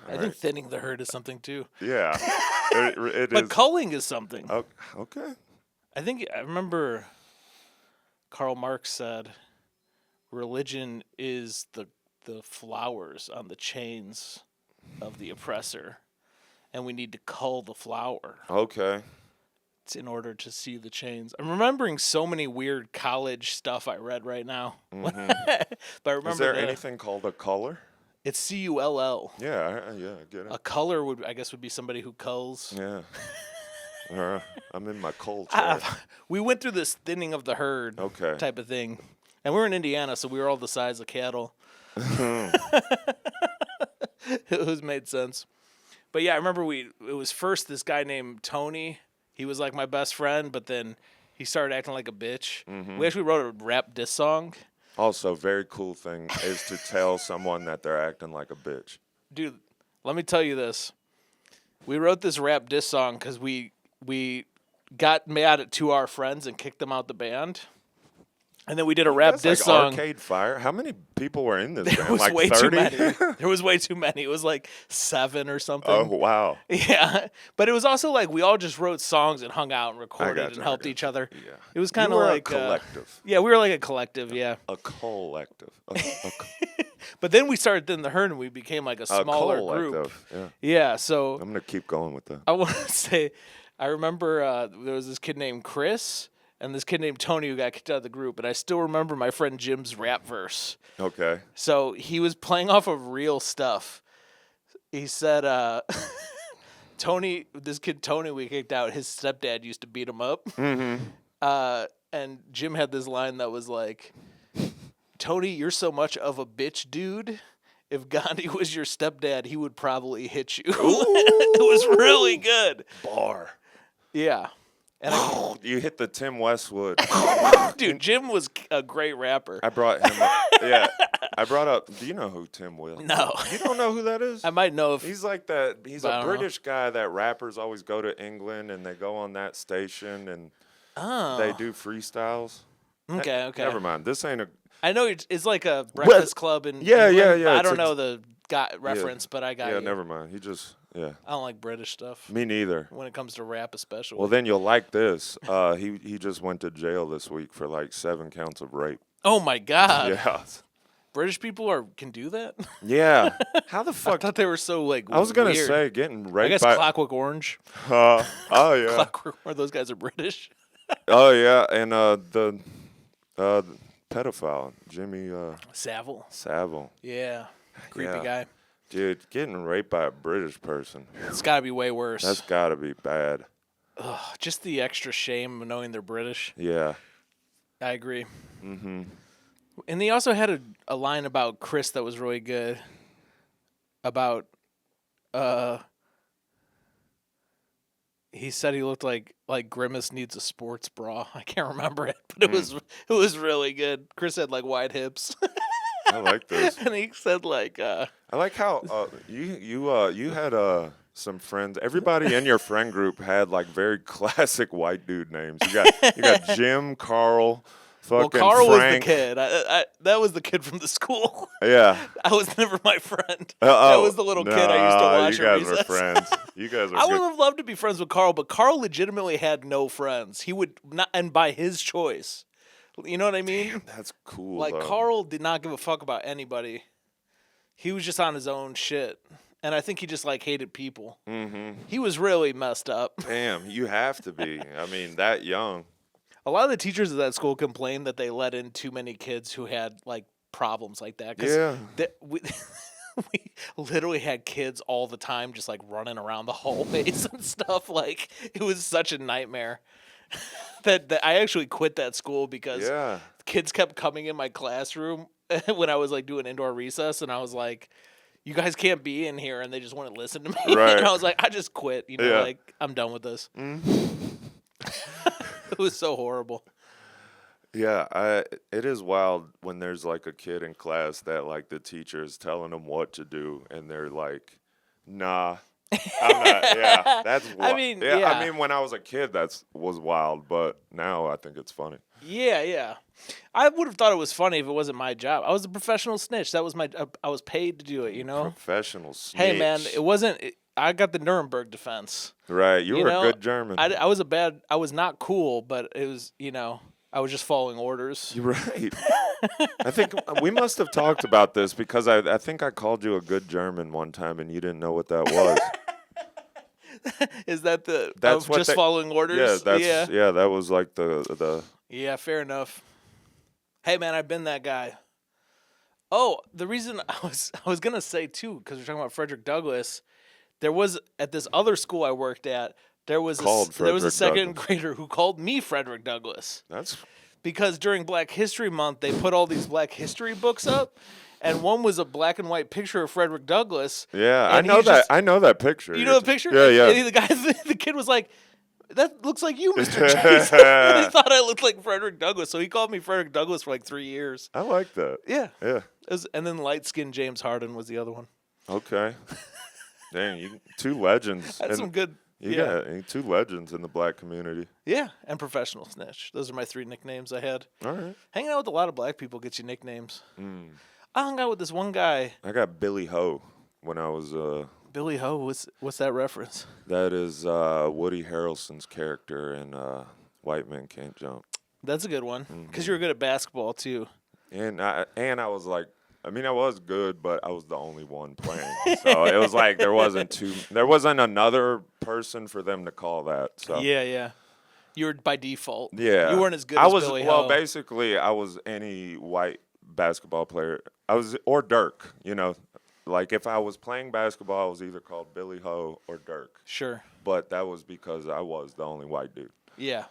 I think thinning the herd is something too. Yeah, it but is. culling is something. Oh, okay. I remember Karl Marx said, religion is the flowers on the chains of the oppressor, and we need to cull the flower. Okay. In order to see the chains. I'm remembering so many weird college stuff I read right now. Mm-hmm. But I remember. Is there anything called a color? It's CULL. Yeah, I get it. A color would be somebody who culls. Yeah. I'm in my cull chair. We went through this thinning of the herd type of thing. And we were in Indiana, so we were all the size of cattle. It made sense. But yeah, I remember it was first this guy named Tony. He was like my best friend, but then he started acting like a bitch. Mm-hmm. We actually wrote a rap diss song. Also, very cool thing is to tell someone that they're acting like a bitch. Dude, let me tell you this. We wrote this rap diss song because we got mad to our friends and kicked them out the band. And then we did a rap diss song. Arcade Fire. How many people were in this band? There was like way 30? too many. There was way too many. It was like 7 or something. Oh, wow. Yeah. But it was also like we all just wrote songs and hung out and recorded and helped each other. Yeah. It was kind of like a collective. Yeah, we were like a collective, yeah. A collective. But then we started Thin the Herd and we became like a smaller group. Yeah, so I'm going to keep going with that. I want to say, I remember there was this kid named Chris and this kid named Tony who got kicked out of the group. And I still remember my friend Jim's rap verse. Okay. So he was playing off of real stuff. He said, Tony, this kid Tony, we kicked out. His stepdad used to beat him up. And Jim had this line that was like, "Tony, you're so much of a bitch, dude. If Gandhi was your stepdad, he would probably hit you." It was really good. Bar. Yeah. And you hit the Tim Westwood. Dude, Jim was a great rapper. I brought him up. Yeah. I brought up, do you know who Tim Will? No. You don't know who that is? I might know if... He's like that. He's a British guy that rappers always go to England and they go on that station and they do freestyles. Okay. Never mind. This ain't a... I know it's like a Breakfast Club in England. Yeah. I don't know the reference, but I got you. Yeah, never mind. He just... Yeah. I don't like British stuff. Me neither. When it comes to rap, especially. Well, then you'll like this. He just went to jail this week for like 7 counts of rape. Oh my God. Yeah. British people can do that? Yeah. How the fuck? I thought they were so like. I was gonna weird. say getting raped. I guess by... Clockwork Orange. Oh yeah. Clockwork Orange. Those guys are British. Oh yeah, and the pedophile Jimmy Savile. Yeah. Creepy guy. Dude, getting raped by a British person. It's got to be way worse. That's got to be bad. Ugh, just the extra shame of knowing they're British. Yeah. I agree. Mm-hmm. And they also had a line about Chris that was really good. About, he said he looked like Grimace needs a sports bra. I can't remember it, but it was really good. Chris had like wide hips. I like this. And he said like I like how you had some friends. Everybody in your friend group had like very classic white dude names. You got Jim, Carl, fucking Carl Frank. was the kid. That was the kid from the school. Yeah. I was never my friend. That was the little kid I used to watch. You guys were friends. You guys were I would have loved to be friends with Carl, but Carl legitimately had no friends. He would not, and by his choice. You know what I mean? Damn, that's cool. Like, though. Carl did not give a fuck about anybody. He was just on his own shit. And I think he just, like, hated people. Mm-hmm. He was really messed up. Damn, you have to be. I mean, that young. A lot of the teachers at that school complained that they let in too many kids who had, like, problems like that. Yeah. We literally had kids all the time just, like, running around the hallways and stuff. Like, it was such a nightmare. that I actually quit that school because kids kept coming in my classroom when I was like doing indoor recess, and I was like, "You guys can't be in here," and they just wouldn't listen to me. Right. And I was like, "I just quit." Like I'm done with this. It was so horrible. Yeah, it is wild when there's like a kid in class that like the teacher is telling them what to do, and they're like, "Nah." I'm not, yeah, that's wild. I mean, when I was a kid, was wild, but now I think it's funny. Yeah. I would have thought it was funny if it wasn't my job. I was a professional snitch. That was I was paid to do it, you know? Professional snitch. Hey, man, it wasn't... I got the Nuremberg defense. Right, you were a good German. I was not cool, but it was, I was just following orders. You're right. I think we must have talked about this because I think I called you a good German one time and you didn't know what that was. Is that following orders? Yeah, that was like the. Yeah, fair enough. Hey man, I've been that guy. Oh, the reason I was gonna say too, because we're talking about Frederick Douglass. There was at this other school I worked at. There was a second grader who called me Frederick Douglass. That's because during Black History Month they put all these Black History books up. And one was a black and white picture of Frederick Douglass. Yeah, I know that. I know that picture. You know the picture? Yeah. And the kid was like, "That looks like you, Mr. Chase." And he thought I looked like Frederick Douglass, so he called me Frederick Douglass for like 3 years. I like that. Yeah. Yeah. And then light-skinned James Harden was the other one. Okay. Dang, two legends. That's some good. You got 2 legends in the black community. Yeah, and professional snitch. Those are my 3 nicknames I had. All right. Hanging out with a lot of black people gets you nicknames. I hung out with this one guy. I got Billy Ho when I was Billy Ho, what's that reference? That is Woody Harrelson's character in White Men Can't Jump. That's a good one because you were good at basketball too. And I was like, I mean, I was good, but I was the only one playing. So it was like there wasn't another person for them to call that. So yeah. You were by default. Yeah. You weren't as good as Billy Ho. Well, basically, I was any white basketball player. Or Dirk, Like, if I was playing basketball, I was either called Billy Ho or Dirk. Sure. But that was because I was the only white dude. Yeah.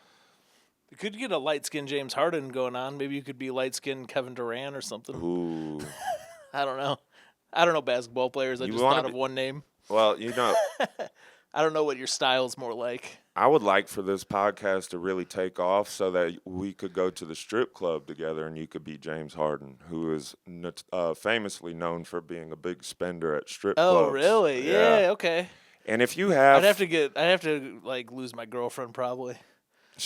You could get a light-skinned James Harden going on. Maybe you could be light-skinned Kevin Durant or something. Ooh. I don't know. I don't know basketball players. I just thought of one name. Well, you know. I don't know what your style's more like. I would like for this podcast to really take off so that we could go to the strip club together and you could be James Harden, who is famously known for being a big spender at strip clubs. Oh, really? Yeah, okay. And if you have... I'd have to like lose my girlfriend probably.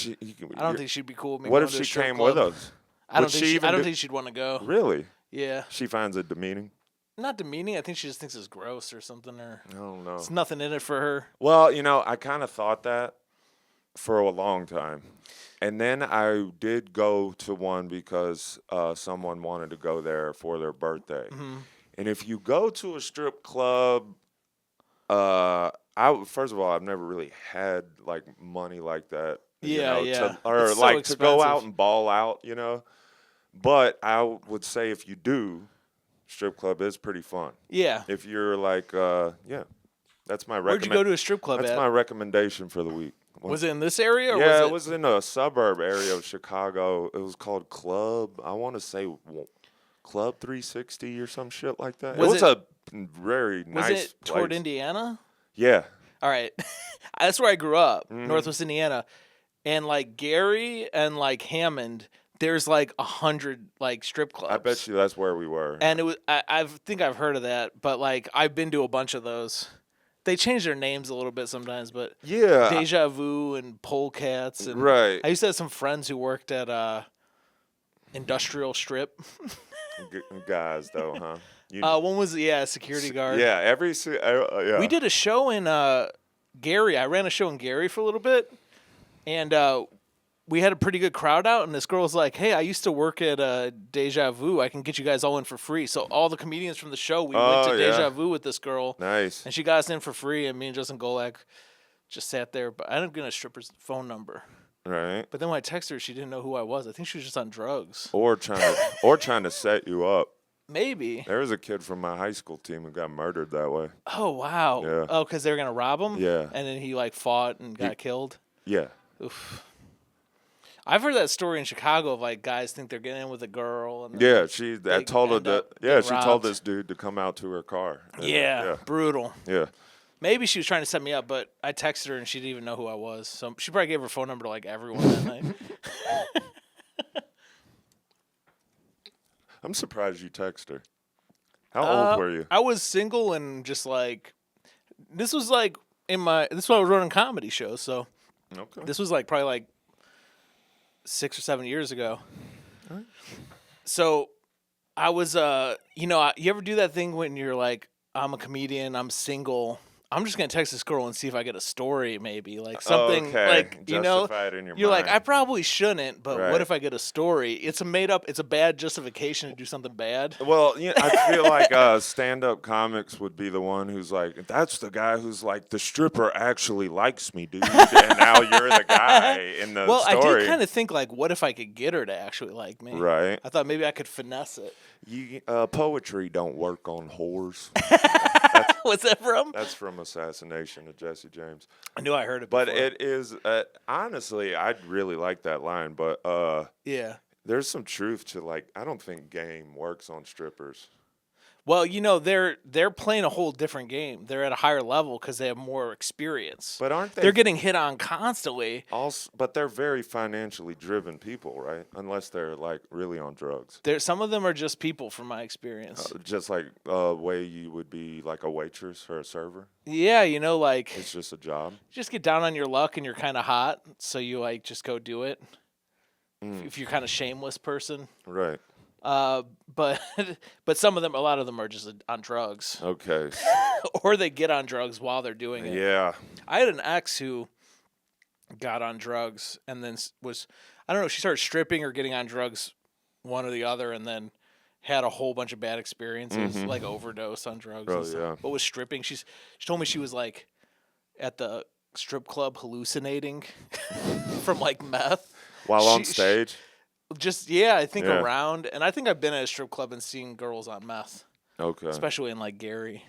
I don't think she'd be cool with me. What if she came with us? I don't think she'd want to go. Really? Yeah. She finds it demeaning? Not demeaning. I think she just thinks it's gross or something. Or I don't know. It's nothing in it for her. Well, you know, I kind of thought that for a long time. And then I did go to one because someone wanted to go there for their birthday. Mm-hmm. And if you go to a strip club, first of all, I've never really had like money like that. Yeah, to go out and ball out, you know. But I would say if you do, strip club is pretty fun. Yeah. If you're like, that's my recommendation. Where'd you go to a strip club That's my recommendation for the week. Was it in this area? Or yeah, it was in a suburb area of Chicago. It was called I want to say Club 360 or some shit like that. It was a very nice place. Was it toward Indiana? Yeah. All right. That's where I grew up, Northwest Indiana. And like Gary and like Hammond, there's like 100 like strip clubs. I bet you that's where we were. And it was I think I've heard of that, but like I've been to a bunch of those. They change their names a little bit sometimes, but yeah, Deja Vu and Polecats and right. I used to have some friends who worked at Industrial Strip. Guys, though, huh? One was security guard. Yeah, yeah. We did a show in Gary. I ran a show in Gary for a little bit, and we had a pretty good crowd out, and this girl was like, hey, I used to work at Deja Vu. I can get you guys all in for free. So all the comedians from the show, we went to Deja Vu with this girl. Nice. And she got us in for free, and me and Justin Golak just sat there. But I didn't get a stripper's phone number. Right. But then when I texted her, she didn't know who I was. I think she was just on drugs. Or trying to set you up. Maybe. There was a kid from my high school team who got murdered that way. Oh, wow. Yeah. Oh, because they were going to rob him? Yeah. And then he, like, fought and got killed? Yeah. Oof. I've heard that story in Chicago of like guys think they're getting in with a girl. And she told this dude to come out to her car. Yeah, brutal. Yeah. Maybe she was trying to set me up, but I texted her and she didn't even know who I was. So she probably gave her phone number to like everyone that night. I'm surprised you texted her. How old were you? I was single and just like, this was like this is when I was running comedy shows. So this was like probably like 6 or 7 years ago. All right. So I was, you ever do that thing when you're like, I'm a comedian, I'm single, I'm just going to text this girl and see if I get a story maybe. Like something like, justify it in your you're mind. like, I probably shouldn't, but what if I get a story? It's a bad justification to do something bad. Well, I feel like stand-up comics would be the one who's like, that's the guy who's like, the stripper actually likes me, dude. And now you're the guy in the story. Well, I did kind of think like, what if I could get her to actually like me? Right. I thought maybe I could finesse it. Poetry don't work on whores. What's that from? That's from Assassination of Jesse James. I knew I heard it before. But it is, honestly, I'd really like that line. But there's some truth to, like, I don't think game works on strippers. Well, they're playing a whole different game. They're at a higher level because they have more experience. But aren't they? They're getting hit on constantly. But they're very financially driven people, right? Unless they're like really on drugs. Some of them are just people, from my experience. Just like a way you would be like a waitress or a server. Yeah, like it's just a job. Just get down on your luck, and you're kind of hot, so you like just go do it. If you're kind of shameless person, right? But some of them, a lot of them are just on drugs. Okay. Or they get on drugs while they're doing it. Yeah. I had an ex who got on drugs and then she started stripping or getting on drugs, one or the other, and then had a whole bunch of bad experiences, like overdose on drugs and stuff. Yeah. But with stripping, she told me she was like at the strip club hallucinating from like meth. While on stage? I think around, and I think I've been at a strip club and seen girls on meth. Okay. Especially in like Gary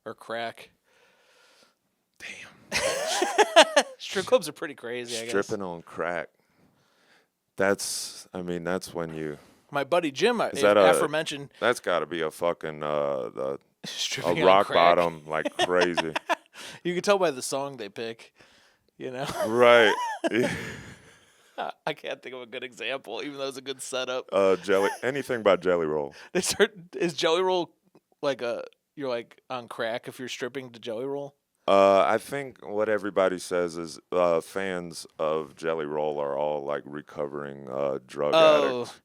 or crack. Damn. Strip clubs are pretty crazy, I guess. Stripping on crack. That's when you. My buddy Jim, aforementioned. That's got to be a fucking a crack. rock bottom like crazy. You can tell by the song they pick, you know. Right. I can't think of a good example, even though it's a good setup. Anything by Jelly Roll. Is Jelly Roll like you're like on crack if you're stripping to Jelly Roll? I think what everybody says is fans of Jelly Roll are all like recovering drug addicts.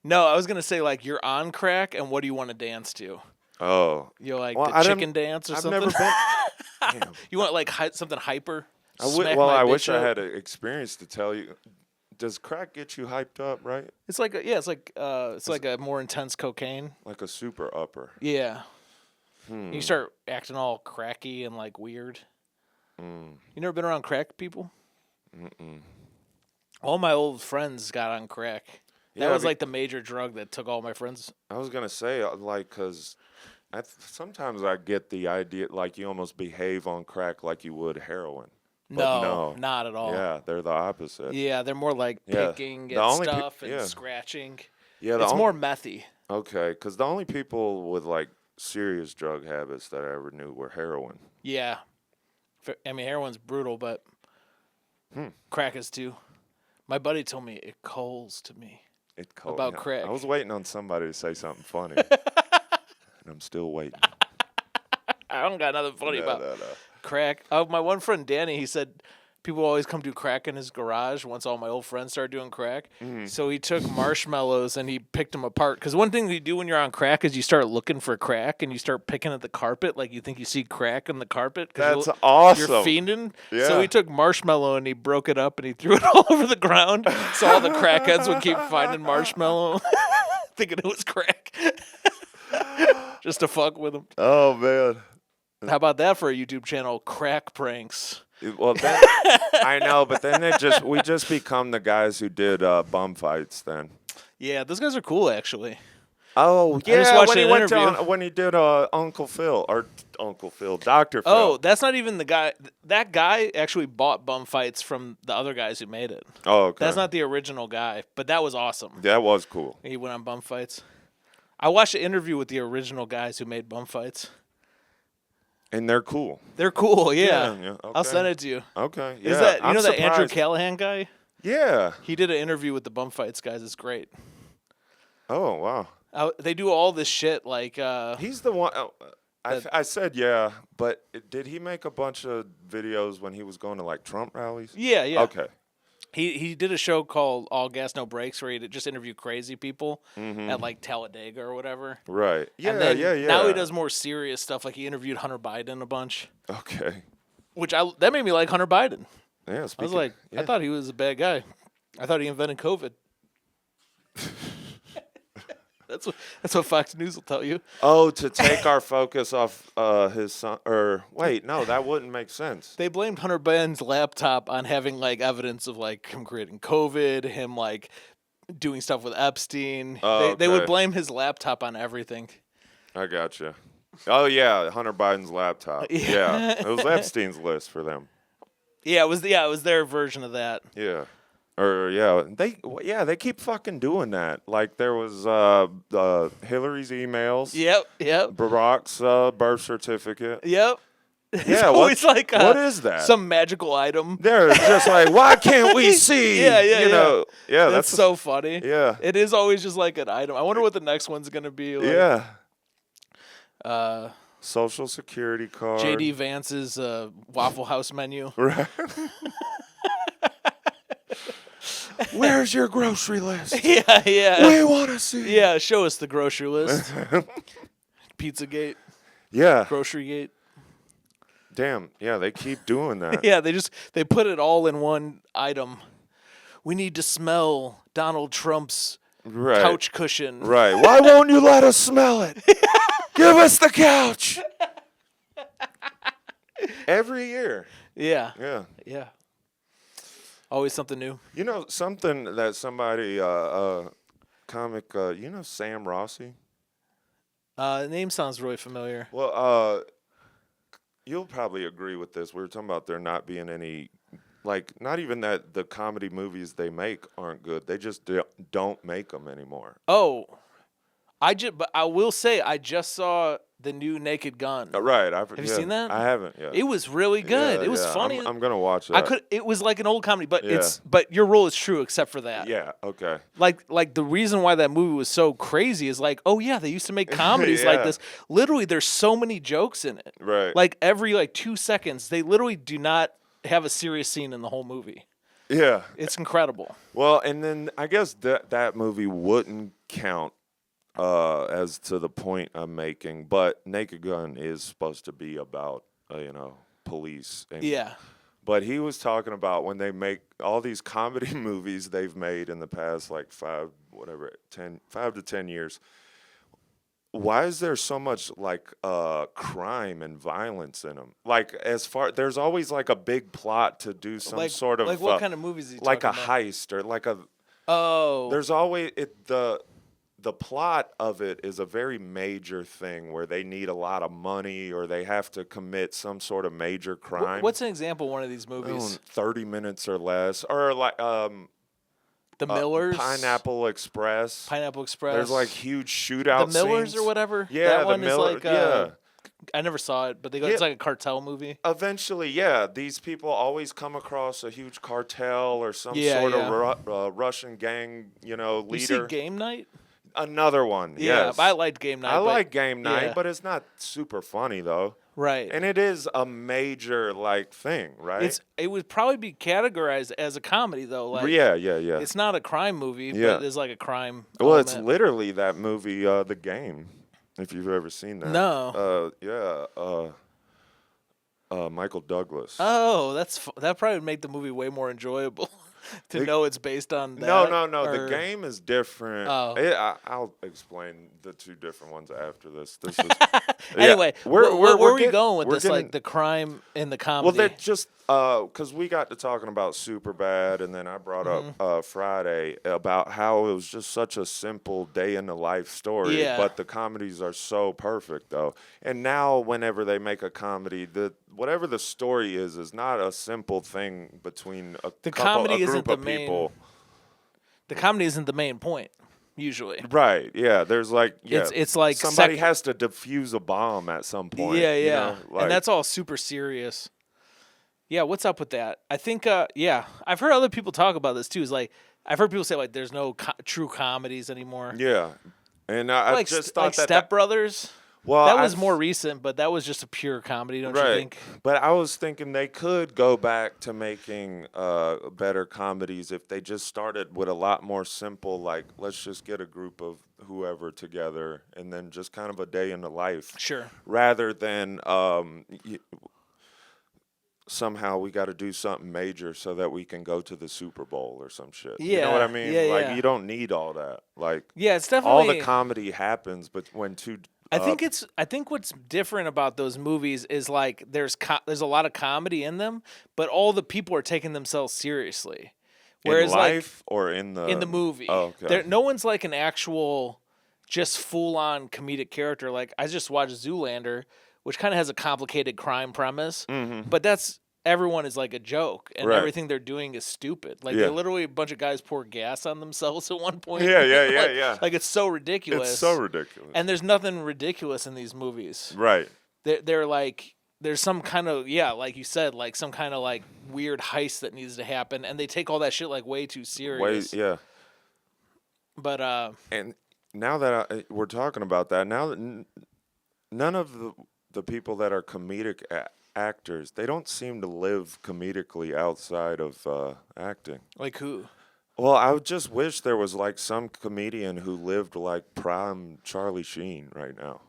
No, I was gonna say like you're on crack, and what do you want to dance to? Oh, You're like the chicken dance or I've something. Never been. Damn. You want like something hyper? I wish I had an experience to tell you. Does crack get you hyped up? Right. It's like it's like a more intense cocaine. Like a super upper. Yeah. You start acting all cracky and like weird. You never been around crack people? Mm-mm. All my old friends got on crack. That was like the major drug that took all my friends. I was gonna say like because sometimes I get the idea like you almost behave on crack like you would heroin. No, not at all. Yeah, they're the opposite. Yeah, they're more like picking at stuff and scratching. Yeah, it's more methy. Okay, because the only people with like serious drug habits that I ever knew were heroin. Yeah. I mean, heroin's brutal, but crack is too. My buddy told me it calls to me about crack. I was waiting on somebody to say something funny, and I'm still waiting. I don't got nothing funny about crack. My one friend, Danny, he said people always come do crack in his garage once all my old friends started doing crack. So he took marshmallows and he picked them apart. Because one thing you do when you're on crack is you start looking for crack and you start picking at the carpet like you think you see crack in the carpet. That's awesome. You're fiending. Yeah. So he took marshmallow and he broke it up and he threw it all over the ground so all the crackheads would keep finding marshmallow thinking it was crack. Just to fuck with them. Oh, man. How about that for a YouTube channel? Crack pranks. Well, then, I know, but then we just become the guys who did bum fights. Then. Yeah, those guys are cool, actually. Oh yeah, when he did Uncle Phil, Dr. Phil. Oh, that's not even the guy. That guy actually bought bum fights from the other guys who made it. Oh, okay. That's not the original guy, but that was awesome. That was cool. He went on bum fights. I watched an interview with the original guys who made bum fights. And they're cool. They're cool, yeah. Okay. I'll send it to you. Okay, yeah. Is that that Andrew Callahan guy? Yeah. He did an interview with the bum fights guys. It's great. Oh wow. They do all this shit like. He's the one. I said yeah, but did he make a bunch of videos when he was going to like Trump rallies? Yeah. Okay. He did a show called All Gas No Brakes where he just interviewed crazy people at like Talladega or whatever. Right. Yeah. And then yeah. Now he does more serious stuff. Like he interviewed Hunter Biden a bunch. Okay. That made me like Hunter Biden. Yeah. I was like, I thought he was a bad guy. I thought he invented COVID. That's what Fox News will tell you. Oh, to take our focus off his son. Or wait, no, that wouldn't make sense. They blamed Hunter Biden's laptop on having like evidence of like him creating COVID, him like doing stuff with Epstein. Oh, they would blame his laptop on everything. I gotcha. Oh yeah, Hunter Biden's laptop. Yeah, it was Epstein's list for them. Yeah, it was their version of that. Yeah. Or they keep fucking doing that. Like there was Hillary's emails. Yep. Barack's birth certificate. Yep. Yeah, always like what is that? Some magical item. They're just like, why can't we see? Yeah. That's so funny. Yeah, it is always just like an item. I wonder what the next one's gonna be. Like, yeah. Social Security card. JD Vance's Waffle House menu. Right. Where's your grocery list? Yeah. We want to see. Yeah, show us the grocery list. Pizzagate. Yeah. Grocerygate. Damn. Yeah, they keep doing that. Yeah, they put it all in one item. We need to smell Donald Trump's couch cushion. Right. Why won't you let us smell it? Give us the couch. Every year. Yeah. Always something new. You know, something that somebody, comic, Sam Rossi? The name sounds really familiar. Well, you'll probably agree with this. We were talking about there not being any, like, not even that the comedy movies they make aren't good. They just don't make them anymore. Oh, but I will say I just saw the new Naked Gun. Right. Have you seen that? I haven't yet. It was really good. Yeah, it was funny. I'm gonna watch that. It was like an old comedy, but but your rule is true except for that. Yeah. Okay. Like the reason why that movie was so crazy is like, oh yeah, they used to make comedies like this. Literally, there's so many jokes in it. Right. Like every 2 seconds, they literally do not have a serious scene in the whole movie. Yeah. It's incredible. Well, and then I guess that movie wouldn't count as to the point I'm making, but Naked Gun is supposed to be about police. And, yeah. But he was talking about when they make all these comedy movies they've made in the past 5 to 10 years. Why is there so much crime and violence in them? There's always a big plot to do some sort of what kind of movies? Is he like a talking heist or There's always the plot of it is a very major thing where they need a lot of money or they have to commit some sort of major crime. What's an example of one of these movies? 30 minutes or less, or The Millers, Pineapple Express. There's huge shootout. The Millers scenes. Or whatever. Yeah, that one is yeah. I never saw it, but it's like a cartel movie. Eventually, yeah, these people always come across a huge cartel or some sort of Russian gang, leader. You see Game Night? Another one, yeah. Yes. I liked Game Night. I like Game Night, but it's not super funny though. Right. And it is a major thing, right? It would probably be categorized as a comedy though. Yeah. It's not a crime movie, but it's like a crime. Well, element. it's literally that movie, The Game. If you've ever seen that. No. Michael Douglas. Oh, that probably would make the movie way more enjoyable. Know it's based on that. No. The Game is different. Oh. I'll explain the two different ones after this. This is anyway. Where are we going with this? Getting, the crime and the comedy. Well, they're just because we got to talking about Superbad, and then I brought up Friday about how it was just such a simple day in the life story. Yeah. But the comedies are so perfect though. And now, whenever they make a comedy, whatever the story is not a simple thing between a group of people. The comedy isn't the main point, usually. Right, yeah. There's it's like somebody has to defuse a bomb at some point. Yeah. And that's all super serious. Yeah, what's up with that? I think, I've heard other people talk about this too. I've heard people say there's no true comedies anymore. Yeah. And I just thought Step Brothers. Well, that was more recent, but that was just a pure comedy, don't you think? But I was thinking they could go back to making better comedies if they just started with a lot more simple, let's just get a group of whoever together and then just kind of a day in the life. Sure. Rather than somehow we got to do something major so that we can go to the Super Bowl or some shit. Yeah. You know what I mean? Yeah, you don't need all that. It's definitely all the comedy happens, but when two. I think what's different about those movies is there's a lot of comedy in them, but all the people are taking themselves seriously. Whereas in life or in the movie, oh, okay. No one's an actual just full on comedic character. I just watched Zoolander, which kind of has a complicated crime premise, but everyone is a joke, and everything they're doing is stupid. They're literally a bunch of guys pour gas on themselves at one point. Yeah. It's so ridiculous. It's so ridiculous. And there's nothing ridiculous in these movies. Right. They're there's some kind of, like you said, some kind of weird heist that needs to happen, and they take all that shit way too serious. Yeah. But and now that we're talking about that, now that none of the people that are comedic actors, they don't seem to live comedically outside of acting. Like who? Well, I would just wish there was some comedian who lived prime Charlie Sheen right now.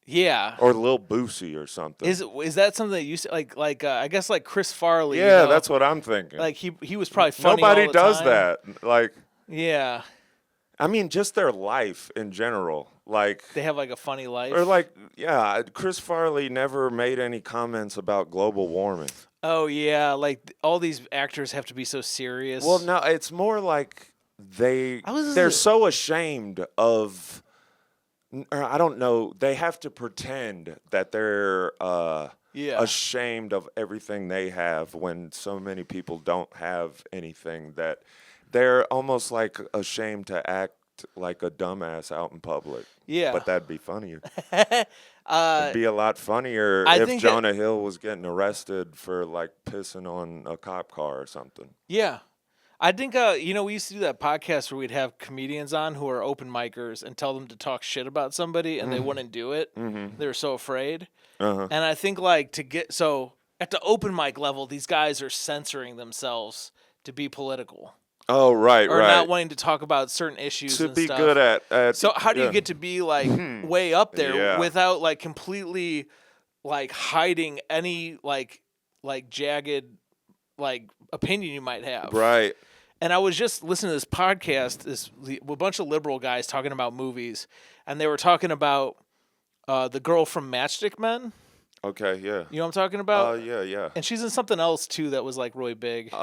Yeah. Or Lil Boosie or something. Is that something that you say, I guess Chris Farley? Yeah, that's what I'm thinking. He was probably funny. Nobody all the does time. that. Yeah. I mean, just their life in general. They have a funny life. Or Chris Farley never made any comments about global warming. Oh yeah, all these actors have to be so serious. Well, no, it's more they're so ashamed of I don't know. They have to pretend that they're ashamed of everything they have when so many people don't have anything, that they're almost like ashamed to act like a dumbass out in public. Yeah. But that'd be funnier. It'd be a lot funnier if Jonah Hill was getting arrested for like pissing on a cop car or something. Yeah. I think, we used to do that podcast where we'd have comedians on who are open micers and tell them to talk shit about somebody, and they wouldn't do it. Mm-hmm. They were so afraid. Uh-huh. And I think, like, at the open mic level, these guys are censoring themselves to be political. Oh, right, or not wanting to talk about certain issues to and be stuff. good at so how do you get to be, like, way up there without, like, completely, like, hiding any, like jagged, like, opinion you might have? Right. And I was just listening to this podcast, a bunch of liberal guys talking about movies, and they were talking about the girl from Matchstick Men. Okay, yeah. You know what I'm talking about? Yeah. And she's in something else, too, that was, like, really big.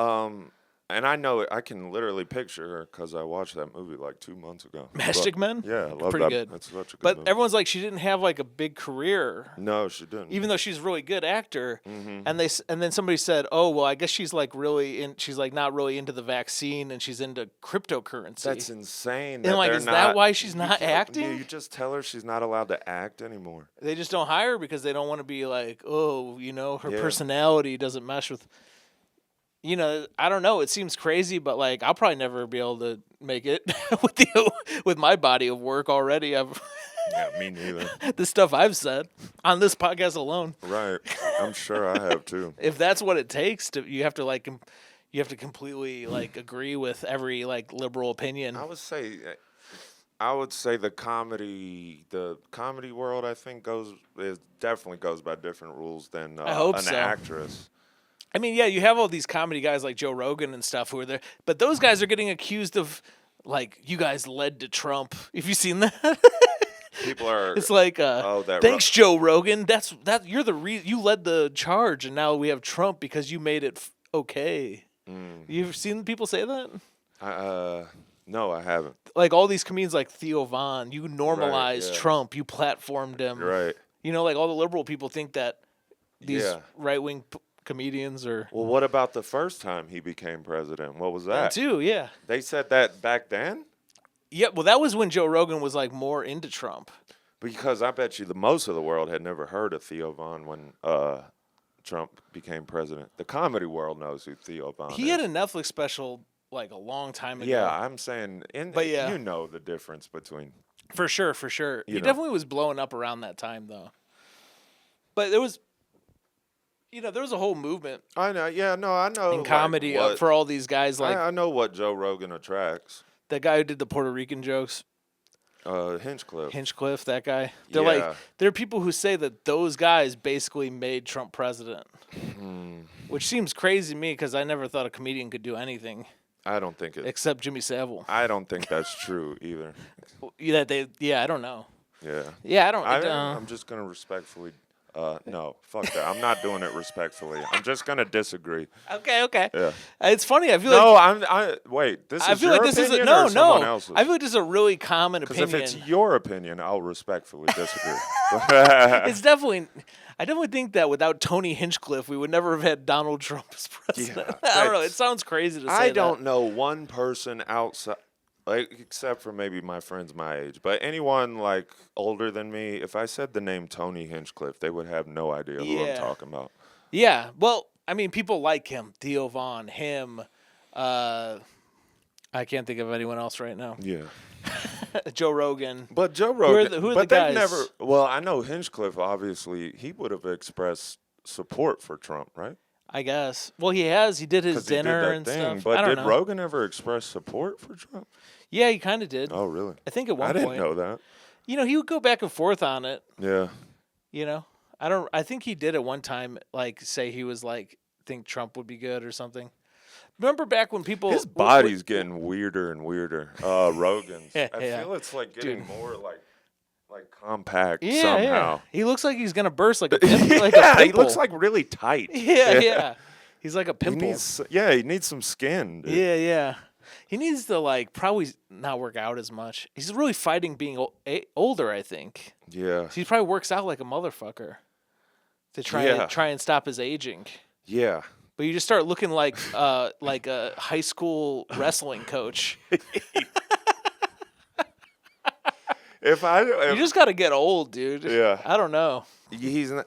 And I know I can literally picture her because I watched that movie like 2 months ago. Matchstick Men? Yeah, I love Pretty that. good. That's such a good But movie. everyone's like, she didn't have like a big career. No, she didn't. Even though she's a really good actor. Mm-hmm. And then somebody said, oh, well, I guess she's like she's like not really into the vaccine and she's into cryptocurrency. That's insane. And like, is that why she's not acting? You just tell her she's not allowed to act anymore. They just don't hire her because they don't want to be like, oh, her personality doesn't mesh with... I don't know. It seems crazy, but like I'll probably never be able to make it with my body of work already. Yeah, me neither. The stuff I've said on this podcast alone. Right. I'm sure I have too. If that's what it takes you have to completely like agree with every like liberal opinion. I would say the comedy world I think definitely goes by different rules than an actress. I mean, yeah, you have all these comedy guys like Joe Rogan and stuff who are there, but those guys are getting accused of, like, you guys led to Trump. Have you seen that? People are. It's like, thanks, Joe Rogan. You're the you led the charge, and now we have Trump because you made it okay. You've seen people say that? No, I haven't. Like all these comedians, like Theo Von, you normalized Trump, you platformed him. Right. Like all the liberal people think that these right-wing comedians or... Well, what about the first time he became president? What was that? That too, yeah. They said that back then? Yeah, well, that was when Joe Rogan was, like, more into Trump. Because I bet you most of the world had never heard of Theo Von when Trump became president. The comedy world knows who Theo Von is. He had a Netflix special, like, a long time ago. Yeah, I'm saying... you know the difference between... For sure. He definitely was blowing up around that time, though. But there was... there was a whole movement. I know. Yeah, no, I know. In comedy for all these guys. Like I know what Joe Rogan attracts. That guy who did the Puerto Rican jokes. Hinchcliffe, that guy. They're there are people who say that those guys basically made Trump president. Which seems crazy to me because I never thought a comedian could do anything. I don't think it. Except Jimmy Savile. I don't think that's true either. I don't know. Yeah. Yeah, I don't. I'm just gonna respectfully. No, fuck that. I'm not doing it respectfully. I'm just gonna disagree. Okay. Yeah. It's funny. I feel wait. This is I feel your like this opinion is or someone else's? I feel like this is a really common opinion. Because if it's your opinion, I'll respectfully disagree. It's definitely. I definitely think that without Tony Hinchcliffe, we would never have had Donald Trump as president. Yeah, I don't know. It sounds crazy to say that. I don't know one person outside. Like, except for maybe my friends my age. But anyone, like, older than me, if I said the name Tony Hinchcliffe, they would have no idea who I'm talking about. Yeah. Well, I mean, people like him. Theo Von, him. I can't think of anyone else right now. Yeah. Joe Rogan. But Joe Rogan. Who are the guys? Never... Well, I know Hinchcliffe, obviously, he would have expressed support for Trump, right? I guess. Well, he has. He did his dinner and stuff. But did Rogan ever express support for Trump? Yeah, he kind of did. Oh, really? I think at one point. I didn't know that. He would go back and forth on it. Yeah. I think he did at one time, like, say he was like, think Trump would be good or something. Remember back when people... His body's getting weirder and weirder. Rogan's. I feel it's like getting more like compact somehow. Yeah. He looks like he's gonna burst like a pimple. He looks like really tight. Yeah. He's like a pimple. He needs some skin. Dude. Yeah. He needs to like probably not work out as much. He's really fighting being older, I think. Yeah. So he probably works out like a motherfucker to try and stop his aging. Yeah. But you just start looking like a high school wrestling coach. You just got to get old, dude. Yeah. I don't know. He's not,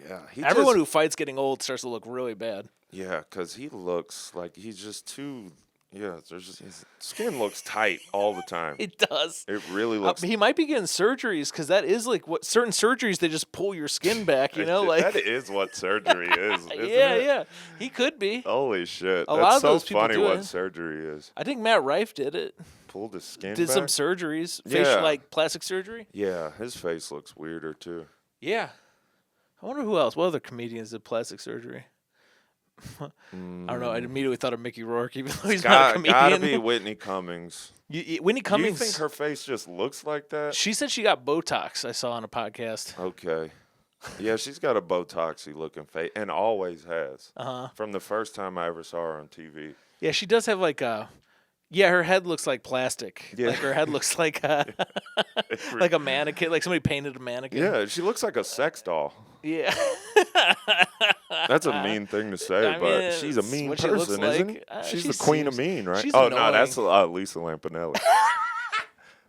yeah. Everyone who fights getting old starts to look really bad. Yeah, because he looks like he's just too. Yeah, his skin looks tight all the time. It does. It really looks. He might be getting surgeries because that is like what certain surgeries they just pull your skin back. You know, like that is what surgery is. Yeah. He could be. Holy shit! A lot of those people funny do what it. Surgery is. I think Matt Rife did it. Pulled his skin. Did back? some surgeries, facial like plastic surgery. Yeah, his face looks weirder too. Yeah. I wonder who else. What other comedians did plastic surgery? I don't know. I immediately thought of Mickey Rourke, even though he's not a comedian. Gotta be Whitney Cummings. Whitney Cummings. You think her face just looks like that? She said she got Botox. I saw on a podcast. Okay. Yeah, she's got a Botoxy looking face, and always has. From the first time I ever saw her on TV. Yeah, she does have like a. Yeah, her head looks like plastic. Yeah. Like her head looks like like a mannequin, like somebody painted a mannequin. Yeah, she looks like a sex doll. Yeah. That's a mean thing to say, but she's a mean person, isn't she? She's the queen of mean, right? Oh, no, that's Lisa Lampanelli.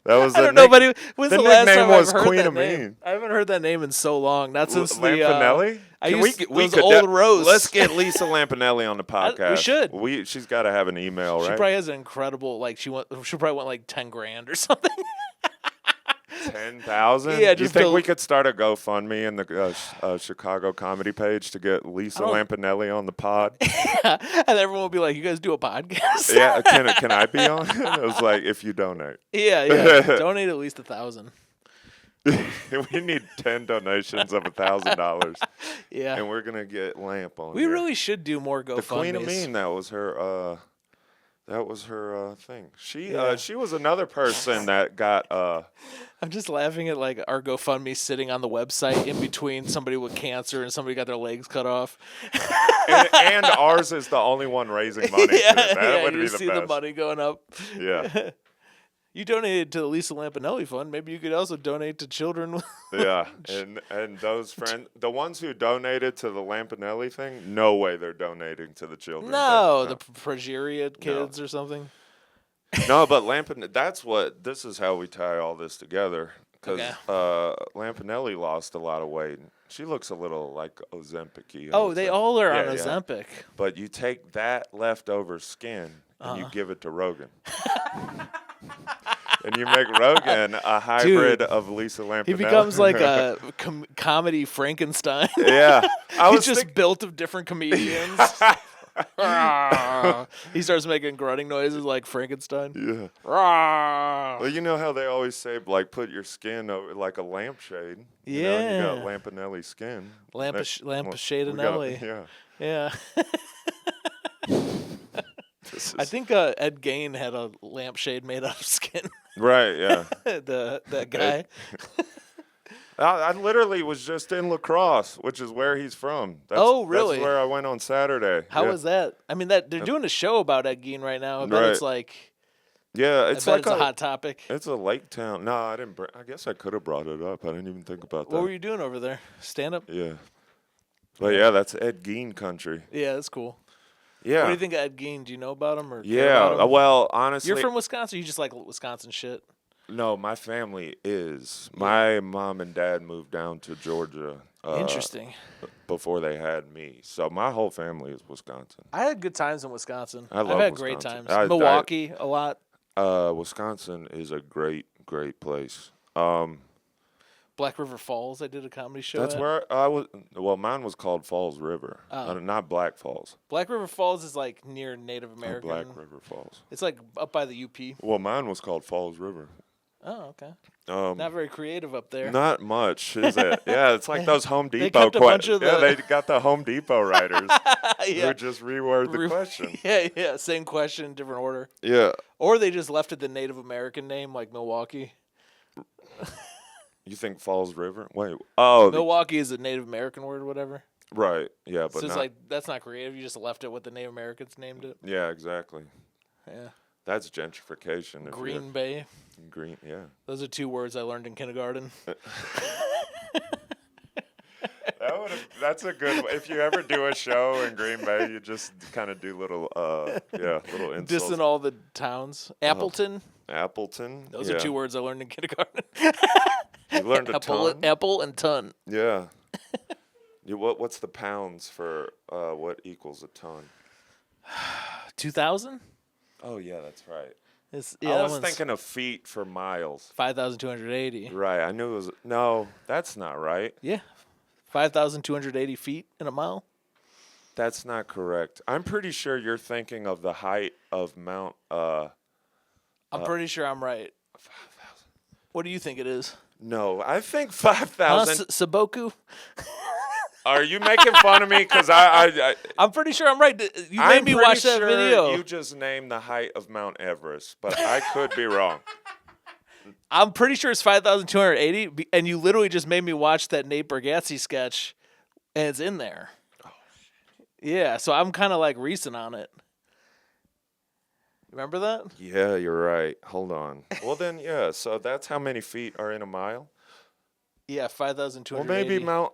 That was I don't know, but when's the last time was I've heard Queen that of name? Mean. I haven't heard that name in so long. Not since Lampanelli? those old roasts. Let's get Lisa Lampanelli on the podcast. We should. She's got to have an email, right? She probably has an incredible, like, she probably went like $10,000 or something. 10,000? Yeah, you think we could start a GoFundMe in the Chicago comedy page to get Lisa Lampanelli on the pod? Yeah, and everyone will be like, "You guys do a podcast?" Yeah, can I be on? It was like, if you donate. Yeah, donate at least 1,000. We need 10 donations of $1,000. Yeah, and we're gonna get Lamp on. We really should do more GoFundMes. The Queen of Mean, that was her. That was her thing. She was another person that got. I'm just laughing at like our GoFundMe sitting on the website in between somebody with cancer and somebody got their legs cut off. and ours is the only one raising money. That would be the see best. the money going up. Yeah. You donated to the Lisa Lampanelli Fund. Maybe you could also donate to children. Yeah, and those friends, the ones who donated to the Lampanelli thing, no way they're donating to the children. No, the progeria kids or something. No, but this is how we tie all this together. Because Lampanelli lost a lot of weight. She looks a little like Ozempic-y. Oh, they all are on Ozempic. Yeah. But you take that leftover skin and you give it to Rogan. And you make Rogan a hybrid of Lisa Lampanelli. He becomes like a comedy Frankenstein. Yeah. He's just built of different comedians. He starts making grunting noises like Frankenstein. Yeah. Well, you know how they always say, like, put your skin over like a lampshade. Yeah. You got Lampanelli skin. Lampanelli. Yeah. I think Ed Gein had a lampshade made out of skin. Right, yeah. that guy. I literally was just in La Crosse, which is where he's from. Really? That's where I went on Saturday. How was that? I mean, they're doing a show about Ed Gein right now. I bet it's like... Yeah, it's like a hot topic. It's a lake town. No, I didn't. I guess I could have brought it up. I didn't even think about that. What were you doing over there? Stand up? Yeah. But yeah, that's Ed Gein country. Yeah, that's cool. Yeah. What do you think of Ed Gein? Do you know about him? Well, honestly. You're from Wisconsin? Or you just like Wisconsin shit? No, my family is. My mom and dad moved down to Georgia. Interesting. Before they had me. So my whole family is Wisconsin. I had good times in Wisconsin. I've had great times. Milwaukee, a lot. Wisconsin is a great, great place. Black River Falls, I did a comedy show That's where I was. Well, mine was called Falls River, not Black Falls. Black River Falls is like near Native American. Black River Falls. It's like up by the UP. Well, mine was called Falls River. Oh, okay. Not very creative up there. Not much, is it? Yeah, it's like those Home Depot questions. Yeah, they got the Home Depot writers who just reword the question. Yeah, same question, different order. Yeah. Or they just left it the Native American name, like Milwaukee. You think Falls River? Wait. Milwaukee is a Native American word or whatever. Right. Yeah, but so it's like that's not creative. You just left it what the Native Americans named it. Yeah, exactly. Yeah. That's gentrification. Green Bay. Green, yeah. Those are 2 words I learned in kindergarten. That's a good one. If you ever do a show in Green Bay, you just kind of do little insults. Dissing all the towns. Appleton. Appleton. Those are 2 words I learned in kindergarten. You learned a ton? Apple and ton. Yeah. What's the pounds for what equals a ton? 2,000? Oh, yeah, that's right. I was thinking of feet for miles. 5,280. Right. I knew it was. No, that's not right. Yeah. 5,280 feet in a mile. That's not correct. I'm pretty sure you're thinking of the height of Mount. I'm pretty sure I'm right. 5,000. What do you think it is? No, I think 5,000. Saboku? Are you making fun of me? Because I'm pretty sure I'm right. You made me watch that video. You just named the height of Mount Everest, but I could be wrong. I'm pretty sure it's 5,280, and you literally just made me watch that Nate Bargatze sketch, and it's in there. Oh, shit. Yeah, so I'm kind of like recent on it. Remember that? Yeah, you're right. Hold on. Well, then, yeah, so that's how many feet are in a mile? Yeah, 5,280. Well, maybe Mount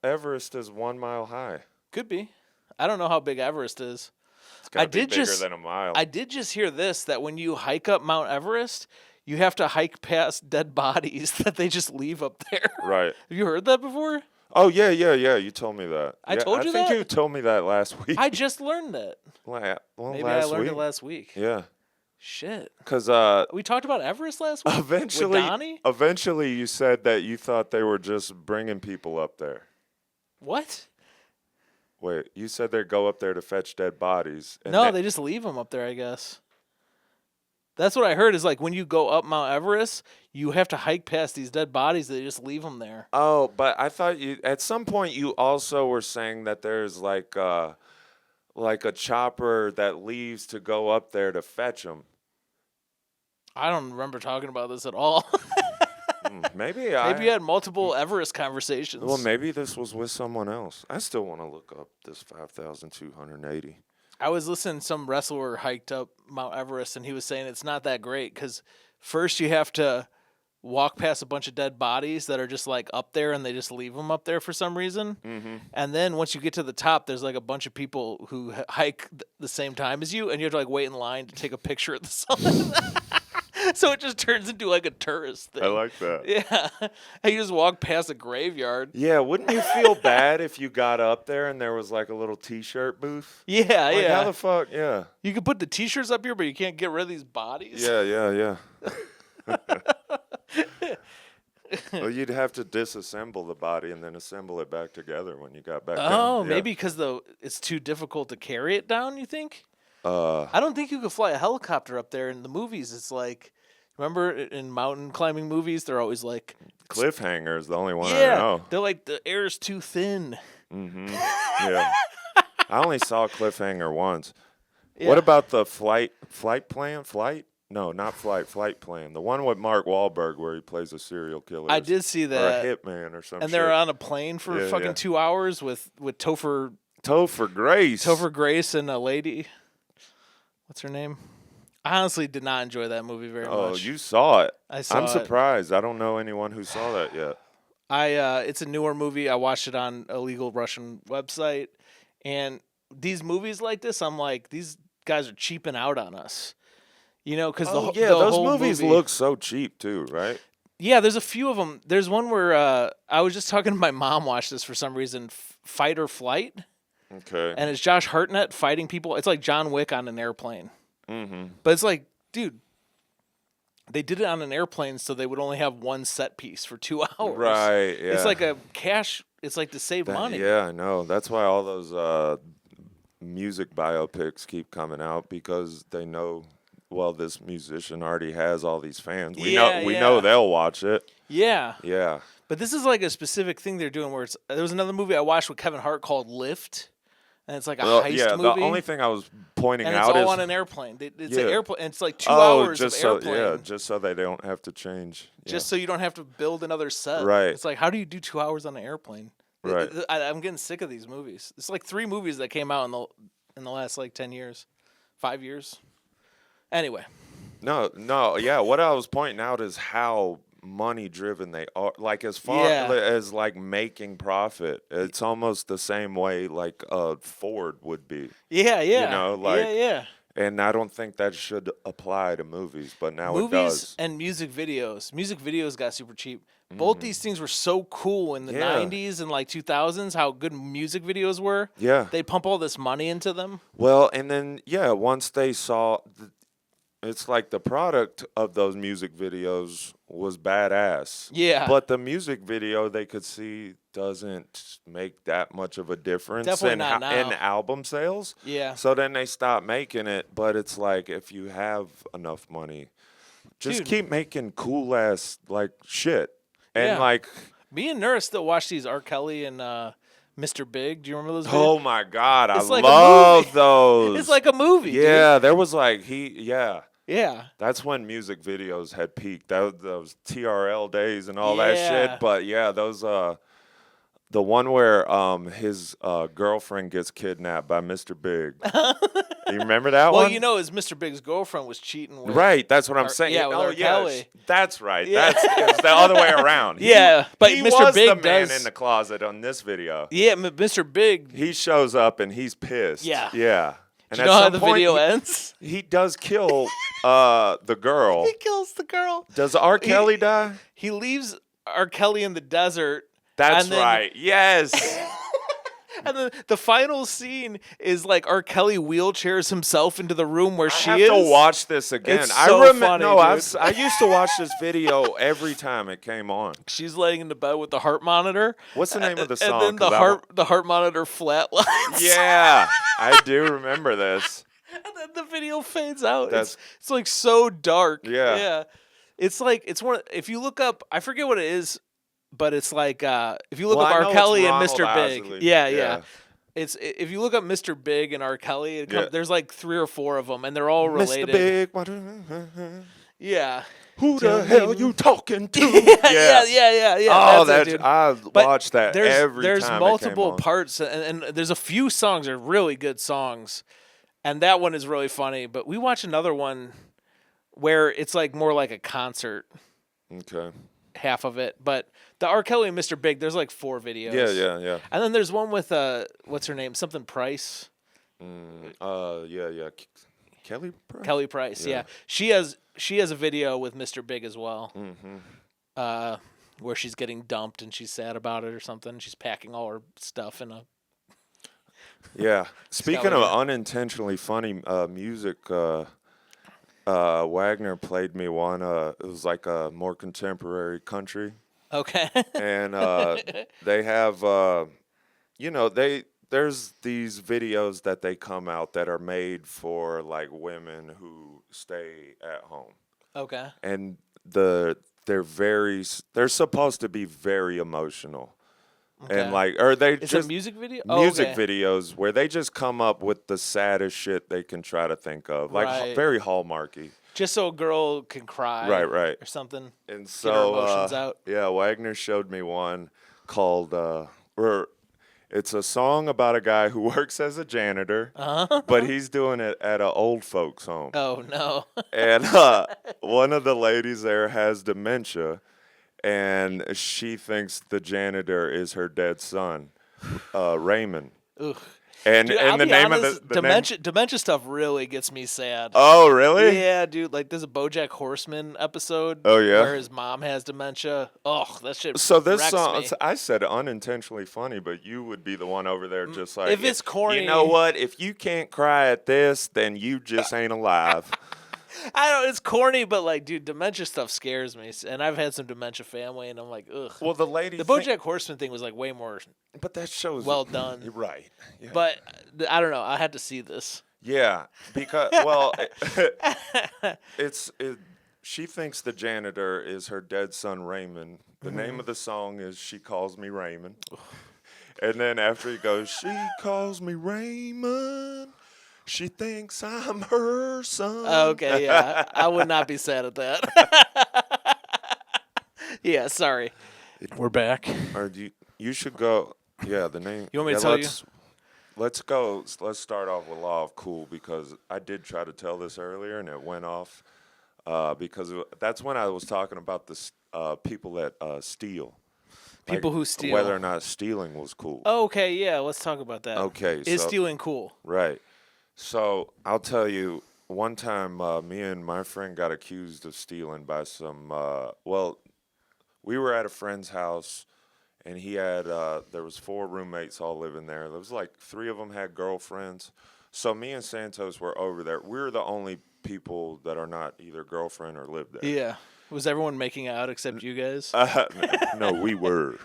Everest is 1 mile high. Could be. I don't know how big Everest is. It's got to be bigger than a mile. I did just hear this, that when you hike up Mount Everest, you have to hike past dead bodies that they just leave up there. Right. Have you heard that before? Oh, yeah. You told me that. I told you that? I think you told me that last week. I just learned it. Maybe I learned it last week. Yeah. Shit. Because we talked about Everest last week. Eventually, you said that you thought they were just bringing people up there. What? Wait, you said they go up there to fetch dead bodies. No, they just leave them up there, I guess. That's what I heard. Is like when you go up Mount Everest, you have to hike past these dead bodies. They just leave them there. Oh, but I thought at some point you also were saying that there's like a chopper that leaves to go up there to fetch them. I don't remember talking about this at all. Maybe you had multiple Everest conversations. Well, maybe this was with someone else. I still want to look up this 5,280. I was listening to some wrestler hiked up Mount Everest, and he was saying it's not that great because first you have to walk past a bunch of dead bodies that are just like up there, and they just leave them up there for some reason. Mm-hmm. And then once you get to the top, there's like a bunch of people who hike the same time as you, and you have to like wait in line to take a picture of the summit. So it just turns into like a tourist thing. I like that. Yeah. And you just walk past a graveyard. Yeah, wouldn't you feel bad if you got up there and there was like a little T-shirt booth? Yeah, like, how the fuck? Yeah. You could put the T-shirts up here, but you can't get rid of these bodies. Yeah. Well, you'd have to disassemble the body and then assemble it back together when you got back down. Oh, maybe because it's too difficult to carry it down, you think? I don't think you could fly a helicopter up there. In the movies, it's like, remember in mountain climbing movies, they're always like... Cliffhanger is the only one I know. They're like, the air's too thin. Mm-hmm. Yeah. I only saw Cliffhanger once. Yeah. What about the flight plan? No, not flight plan. The one with Mark Wahlberg where he plays a serial killer. I did see that. Or a hitman or something. And they're on a plane for 2 hours with Topher Grace. Topher Grace and a lady. What's her name? I honestly did not enjoy that movie very much. Oh, you saw it. I saw it. I'm surprised. I don't know anyone who saw that yet. It's a newer movie. I watched it on a legal Russian website. And these movies like this, I'm like, these guys are cheaping out on us. You know, because those movies look so cheap too, right? Yeah, there's a few of them. There's one where I was just talking to my mom, watched this for some reason, Fight or Flight. Okay. And it's Josh Hartnett fighting people. It's like John Wick on an airplane. Mm-hmm. But it's like, dude, they did it on an airplane so they would only have one set piece for 2 hours. Right, yeah. It's like it's like to save money. Yeah, I know. That's why all those music biopics keep coming out because they know, well, this musician already has all these fans. We know they'll watch it. Yeah. Yeah. But this is like a specific thing they're doing where there was another movie I watched with Kevin Hart called Lift. And it's like a heist movie. The only thing I was pointing out is... And it's all on an airplane. It's an airplane. And it's like 2 hours of airplane. Just so they don't have to change. Just so you don't have to build another set. Right. It's like, how do you do 2 hours on an airplane? Right. I'm getting sick of these movies. It's like 3 movies that came out in the last like 10 years. 5 years. Anyway. No, yeah. What I was pointing out is how money driven they are. Like as far as like making profit, it's almost the same way like Ford would be. Yeah. You know, like yeah. And I don't think that should apply to movies, but now it does. Movies and music videos. Music videos got super cheap. Both these things were so cool in the 90s and like 2000s, how good music videos were. Yeah. They pump all this money into them. Well, and then, once they saw, it's like the product of those music videos was badass. Yeah. But the music video they could see doesn't make that much of a difference Definitely in, not now. in album sales. Yeah. So then they stop making it, but it's like if you have enough money, just keep making cool ass like shit. And like me and Nura still watch these R. Kelly and Mr. Big. Do you remember those videos? Oh my God, I like love those. It's like a movie. Yeah, dude. there was like Yeah. That's when music videos had peaked. Those TRL days and all that shit. But those the one where his girlfriend gets kidnapped by Mr. Big. You remember that one? Well, you know, his Mr. Big's girlfriend was cheating with. Right, that's what I'm saying. Yeah, with R. Kelly. That's right. Yeah. It's the other way around. But he Mr. was Big the man does in the closet on this video. Yeah, Mr. Big. He shows up and he's pissed. Yeah. And do you know how the video ends? He does kill the girl. He kills the girl. Does R. Kelly die? He leaves R. Kelly in the desert. That's right. Yes. And then the final scene is like R. Kelly wheelchairs himself into the room where she is. I have to watch this again. It's so funny, dude. I used to watch this video every time it came on. She's laying in the bed with the heart monitor. What's the name of the song? And then the heart monitor flatlines. Yeah, I do remember this. And then the video fades out. It's like so dark. Yeah. It's like if you look up, I forget what it is. But it's like if you look up R. Kelly and Mr. Big, yeah. It's if you look up Mr. Big and R. Kelly, there's like 3 or 4 of them, and they're all related. Mr. Big, yeah. Who the hell you talking to? Yeah. Oh, that's it, I watched that every time. There's multiple parts, and there's a few songs that are really good songs, and that one is really funny. But we watched another one where it's like more like a concert. Okay. Half of it, but the R. Kelly and Mr. Big, there's like 4 videos. Yeah. And then there's one with what's her name? Something Price. Kelly Price. Kelly Price. Yeah. She has a video with Mr. Big as well. Where she's getting dumped and she's sad about it or something. She's packing all her stuff in a. Yeah. Speaking of unintentionally funny music. Wagner played me one. It was like a more contemporary country. Okay. And they have, there's these videos that they come out that are made for like women who stay at home. Okay. And they're supposed to be very emotional. Okay. And like, or they it's just a music video? Videos where they just come up with the saddest shit they can try to think of, like very Hallmarky. Just so a girl can cry, right, or something. And so, get her emotions out. Yeah, Wagner showed me one called, it's a song about a guy who works as a janitor, but he's doing it at an old folks' home. Oh no! And one of the ladies there has dementia. And she thinks the janitor is her dead son, Raymond. Ugh. And dude, and the name honest, of the dementia stuff really gets me sad. Oh, really? Yeah, dude. Like there's a BoJack Horseman episode. Oh yeah. Where his mom has dementia. Oh, that shit. So this wrecks song, me. I said unintentionally funny, but you would be the one over there just like if it's corny. You know what? If you can't cry at this, then you just ain't alive. I don't. It's corny, but like, dude, dementia stuff scares me, and I've had some dementia family, and I'm like, ugh. Well, the BoJack Horseman thing was like way more. But that show's well done. You're right. Yeah. But I don't know. I had to see this. Yeah, because she thinks the janitor is her dead son Raymond. The name of the song is "She Calls Me Raymond," and then after he goes, "She calls me Raymond." She thinks I'm her son. Okay, yeah. I would not be sad at that. Yeah, sorry. We're back. Or you should go. Yeah, the name. You want me to tell you? Let's start off with law of cool because I did try to tell this earlier and it went off because that's when I was talking about the people that steal. People who steal. Whether or not stealing was cool. Oh, okay, yeah, let's talk about that. Okay. Is stealing cool? Right. So I'll tell you, one time me and my friend got accused of stealing by some, we were at a friend's house and he had, there was 4 roommates all living there. There was like 3 of them had girlfriends. So me and Santos were over there. We're the only people that are not either girlfriend or live there. Yeah. Was everyone making out except you guys? No, we were.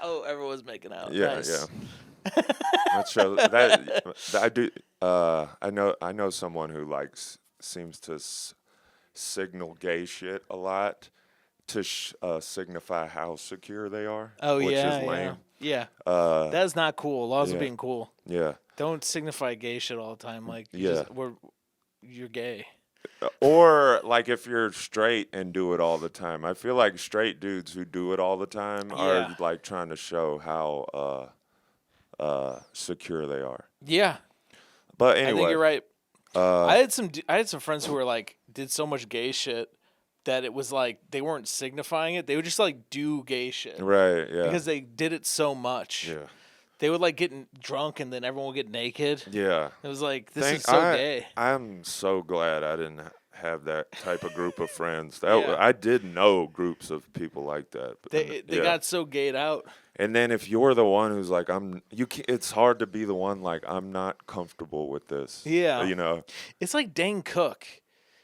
Oh, everyone was making out. Yeah, nice. yeah. I do. I know someone who seems to signal gay shit a lot to signify how secure they are. Oh, which yeah, is lame. yeah. That is not cool. Laws of being cool. Yeah. Don't signify gay shit all the time. Like, you're gay. Or like if you're straight and do it all the time. I feel like straight dudes who do it all the time are like trying to show how secure they are. Yeah. But anyway, I think you're right. I had some friends who were like did so much gay shit that it was like they weren't signifying it. They would just like do gay shit. Right, yeah. Because they did it so much. Yeah. They would like get drunk and then everyone would get naked. Yeah. It was like, this is so gay. I'm so glad I didn't have that type of group of friends. I did know groups of people like that. But they got so gayed out. And then if you're the one who's like, it's hard to be the one like, I'm not comfortable with this. Yeah. You know? It's like Dane Cook.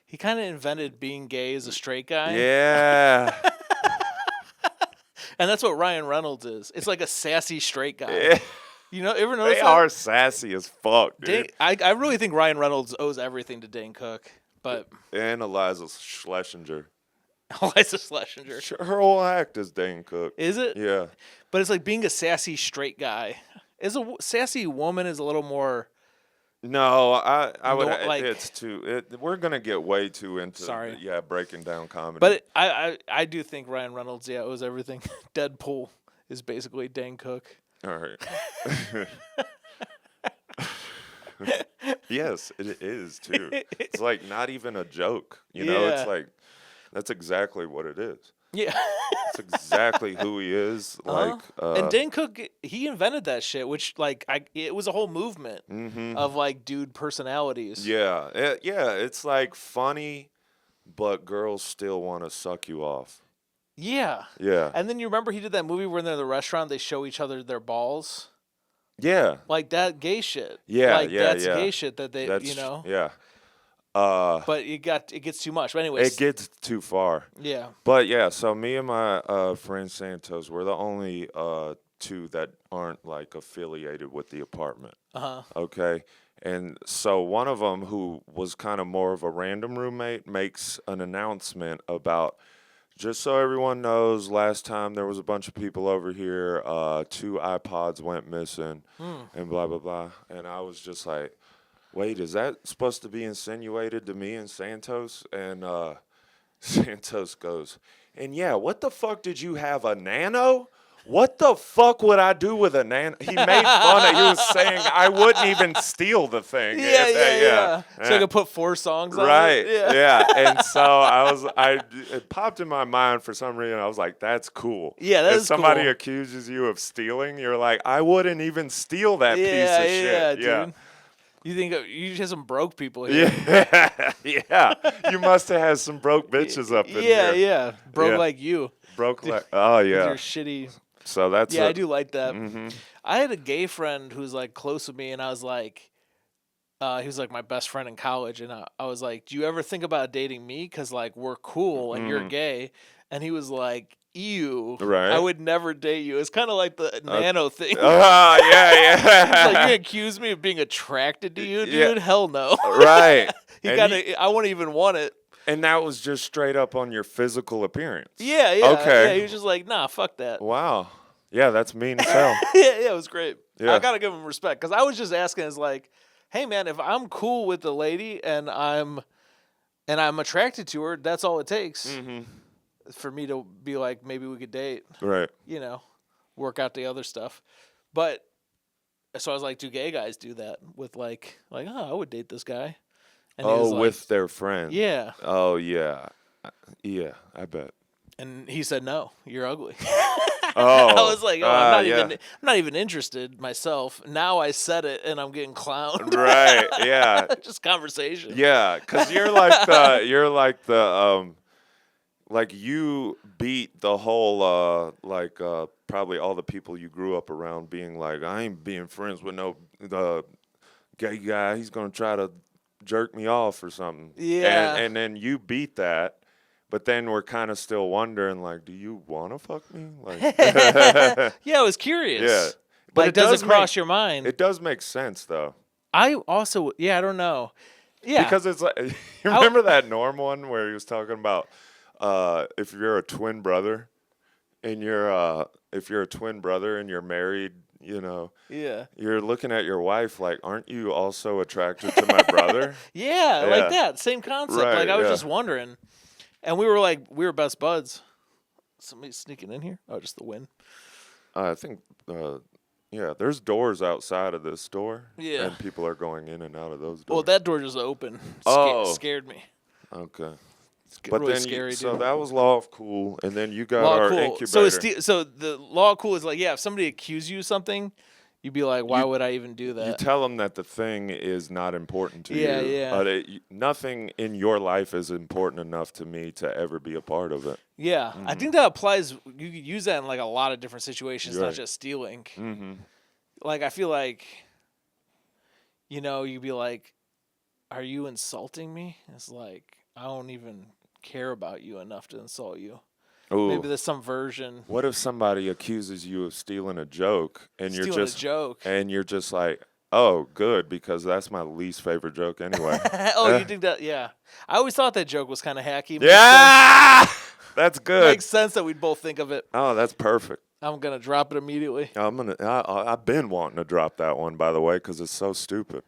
He kind of invented being gay as a straight guy. Yeah. And that's what Ryan Reynolds is. It's like a sassy straight guy. Yeah. You know, ever notice they that? are sassy as fuck, dude. I really think Ryan Reynolds owes everything to Dane Cook. But and Eliza Schlesinger. Eliza Schlesinger. Her whole act is Dane Cook. Is it? Yeah. But it's like being a sassy straight guy. Sassy woman is a little more... No, I would. It's too. We're gonna get way too into. Breaking down comedy. But I do think Ryan Reynolds, owes everything. Deadpool is basically Dane Cook. All right. Yes, it is too. It's like not even a joke. You know, it's like that's exactly what it is. Yeah. It's exactly who he is. Like, and Dane Cook, he invented that shit, which it was a whole movement of like dude personalities. Yeah, it's like funny, but girls still want to suck you off. Yeah. Yeah. And then you remember he did that movie where they're in the restaurant, they show each other their balls. Yeah. Like that gay shit. Yeah, that's gay shit that they, Yeah. But it gets too much. But anyways, it gets too far. Yeah. But yeah, so me and my friend Santos, we're the only 2 that aren't like affiliated with the apartment. Okay. And so one of them, who was kind of more of a random roommate, makes an announcement about, just so everyone knows, last time there was a bunch of people over here, 2 iPods went missing, and blah blah blah. And I was just like, wait, is that supposed to be insinuated to me and Santos? And Santos goes, and yeah, what the fuck did you have, a Nano? What the fuck would I do with a Nano? He made fun of, he was saying I wouldn't even steal the thing. Yeah. So I could put 4 songs on it? Right, yeah. And so it popped in my mind for some reason. I was like, that's cool. Yeah, that if is somebody cool. accuses you of stealing, you're like, I wouldn't even steal that piece of shit. Yeah, dude. You think you just have some broke people here? Yeah. You must have had some broke bitches up in here. Yeah. Broke like you. Broke like, oh yeah. Your shitty. So that's I do like that. I had a gay friend who's like close with me, and I was like, he was like my best friend in college, and I was like, do you ever think about dating me? Because like we're cool and you're gay, and he was like, ew, right. I would never date you. It's kind of like the Nano thing. Yeah. It's like, you accuse me of being attracted to you, dude? Yeah. Hell no. Right. I wouldn't even want it. And that was just straight up on your physical appearance. Yeah. Okay. Yeah, he was just like, nah, fuck that. Wow. Yeah, that's mean as hell. Yeah, it was great. Yeah. I gotta give him respect, because I was just asking, is like, hey man, if I'm cool with the lady and I'm attracted to her, that's all it takes for me to be like, maybe we could date. Right. Work out the other stuff. But So I was like, do gay guys do that with like, oh, I would date this guy. And with their friend. Yeah. Oh, yeah. Yeah, I bet. And he said, no, you're ugly. Oh. I was like, I'm not even interested myself. Now I said it and I'm getting clowned. Right, yeah. Just conversation. Yeah, because you're like you beat the whole, probably all the people you grew up around being like, I ain't being friends with no gay guy. He's going to try to jerk me off or something. Yeah. And then you beat that, but then we're kind of still wondering, like, do you want to fuck me? Like, yeah, I was curious. Yeah. But does it cross your mind? It does make sense, though. I also, I don't know. Yeah. Because it's like, you remember that Norm one where he was talking about if you're a twin brother and if you're a twin brother and you're married, you're looking at your wife like, aren't you also attracted to my brother? Yeah, like that. Same concept. Right, like I was just wondering. And we were best buds. Somebody sneaking in here? Oh, just the wind. I think, there's doors outside of this store. Yeah. And people are going in and out of those doors. Well, that door just opened. Scared me. Okay. But really scary, so that was Law of Cool, and then you got our Incubator. So the Law of Cool is like, if somebody accused you of something, you'd be like, why would I even do that? You tell them that the thing is not important to you. Yeah. Nothing in your life is important enough to me to ever be a part of it. Yeah. Mm-hmm. I think that applies. You could use that in like a lot of different situations, not just stealing. Mm-hmm. Like, I feel like, you'd be like, are you insulting me? It's like, I don't even care about you enough to insult you. Ooh. Maybe there's some version. What if somebody accuses you of stealing a joke and you're just like, oh, good, because that's my least favorite joke anyway. Oh, you think that? Yeah. I always thought that joke was kind of hacky. Yeah, that's good. It makes sense that we'd both think of it. Oh, that's perfect. I'm gonna drop it immediately. I've been wanting to drop that one, by the way, because it's so stupid.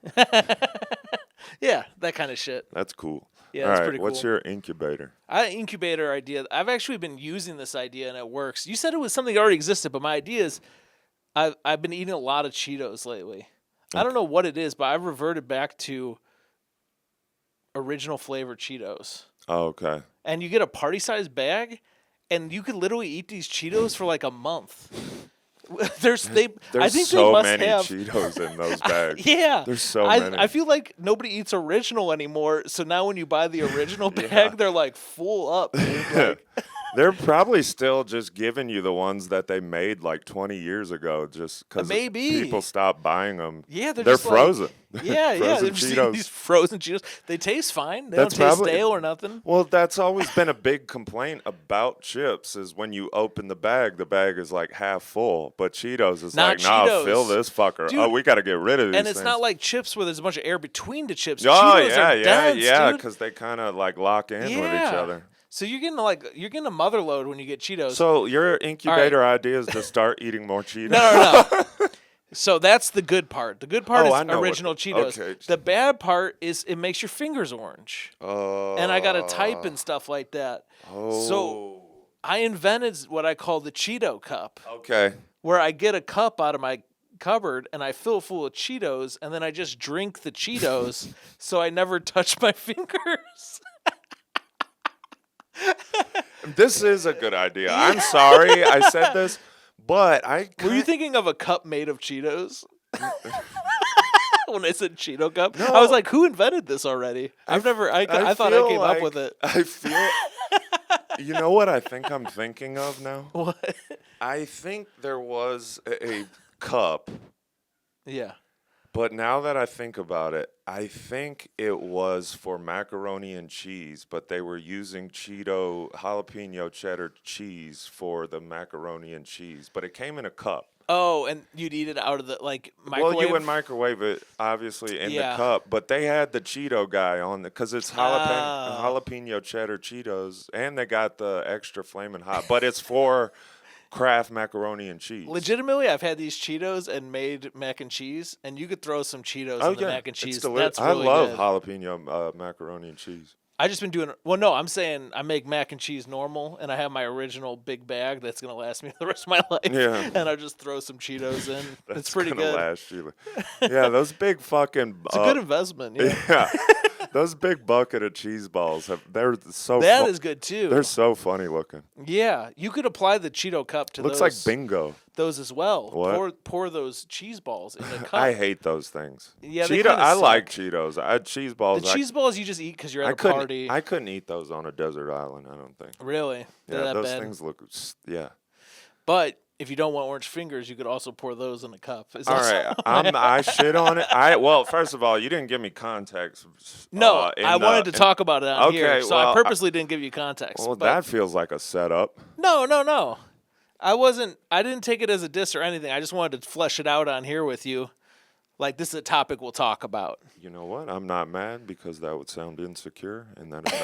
Yeah, that kind of shit. That's cool. Yeah, that's pretty cool. What's your incubator? Incubator idea. I've actually been using this idea and it works. You said it was something that already existed, but my idea is I've been eating a lot of Cheetos lately. Okay. I don't know what it is, but I've reverted back to original flavor Cheetos. Oh, okay. And you get a party-sized bag, and you could literally eat these Cheetos for like a month. There's so many Cheetos in those bags. Yeah. There's so many. I feel like nobody eats original anymore, so now when you buy the original bag, they're like full up, dude. Like, they're probably still just giving you the ones that they made like 20 years ago just because people stopped buying them. Yeah, they're frozen. Frozen Cheetos. These frozen Cheetos. They taste fine. They don't taste stale or nothing. Well, that's always been a big complaint about chips is when you open the bag is like half full. But Cheetos is fill this fucker. Dude, we got to get rid of these And it's things. Not like chips where there's a bunch of air between the chips. Oh, Cheetos are dense, because they kind of like lock in with each other. So you're getting a mother load when you get Cheetos. So your incubator idea is to start eating more Cheetos? No. So that's the good part. The good part is original Cheetos. Okay. The bad part is it makes your fingers orange. Oh. And I got to type and stuff like that. Oh. So I invented what I call the Cheeto cup. Okay. Where I get a cup out of my cupboard and I fill it full of Cheetos and then I just drink the Cheetos so I never touch my fingers. This is a good idea. I'm sorry I said this, but Were you thinking of a cup made of Cheetos? When I said Cheeto cup? No. I was like, who invented this already? I thought I came up with it. I feel You know what I think I'm thinking of now? What? I think there was a cup. Yeah. But now that I think about it, I think it was for macaroni and cheese, but they were using Cheeto jalapeno cheddar cheese for the macaroni and cheese. But it came in a cup. Oh, and you'd eat it out of the microwave? Well, you would microwave it, obviously, in the cup. But they had the Cheeto guy on it because it's jalapeno cheddar Cheetos, and they got the extra flaming hot. But it's for Kraft macaroni and cheese. Legitimately, I've had these Cheetos and made mac and cheese, and you could throw some Cheetos in the mac and cheese. That's really I love good. jalapeno macaroni and cheese. I just been doing. Well, no, I'm saying I make mac and cheese normal, and I have my original big bag that's gonna last me the rest of my life. Yeah. And I just throw some Cheetos in. That's it's pretty gonna good. Last you. Yeah, those big fucking. It's a good investment. Yeah. Yeah. Those big bucket of cheese balls they're so. That is good too. They're so funny looking. Yeah, you could apply the Cheeto cup to Looks those. like bingo. Those as well. What? Pour those cheese balls in the cup. I hate those things. Yeah, I like Cheetos. Cheese balls. The cheese balls you just eat because you're at a party. I couldn't eat those on a desert island. I don't think. Really? Yeah, that those bad? things look. Yeah. But if you don't want orange fingers, you could also pour those in a cup. All right, I shit on it. Well, first of all, you didn't give me context. No, I wanted to talk about it on here, so I purposely didn't give you context. Well, that feels like a setup. No. I didn't take it as a diss or anything. I just wanted to flesh it out on here with you. Like, this is a topic we'll talk about. You know what? I'm not mad because that would sound insecure, and that is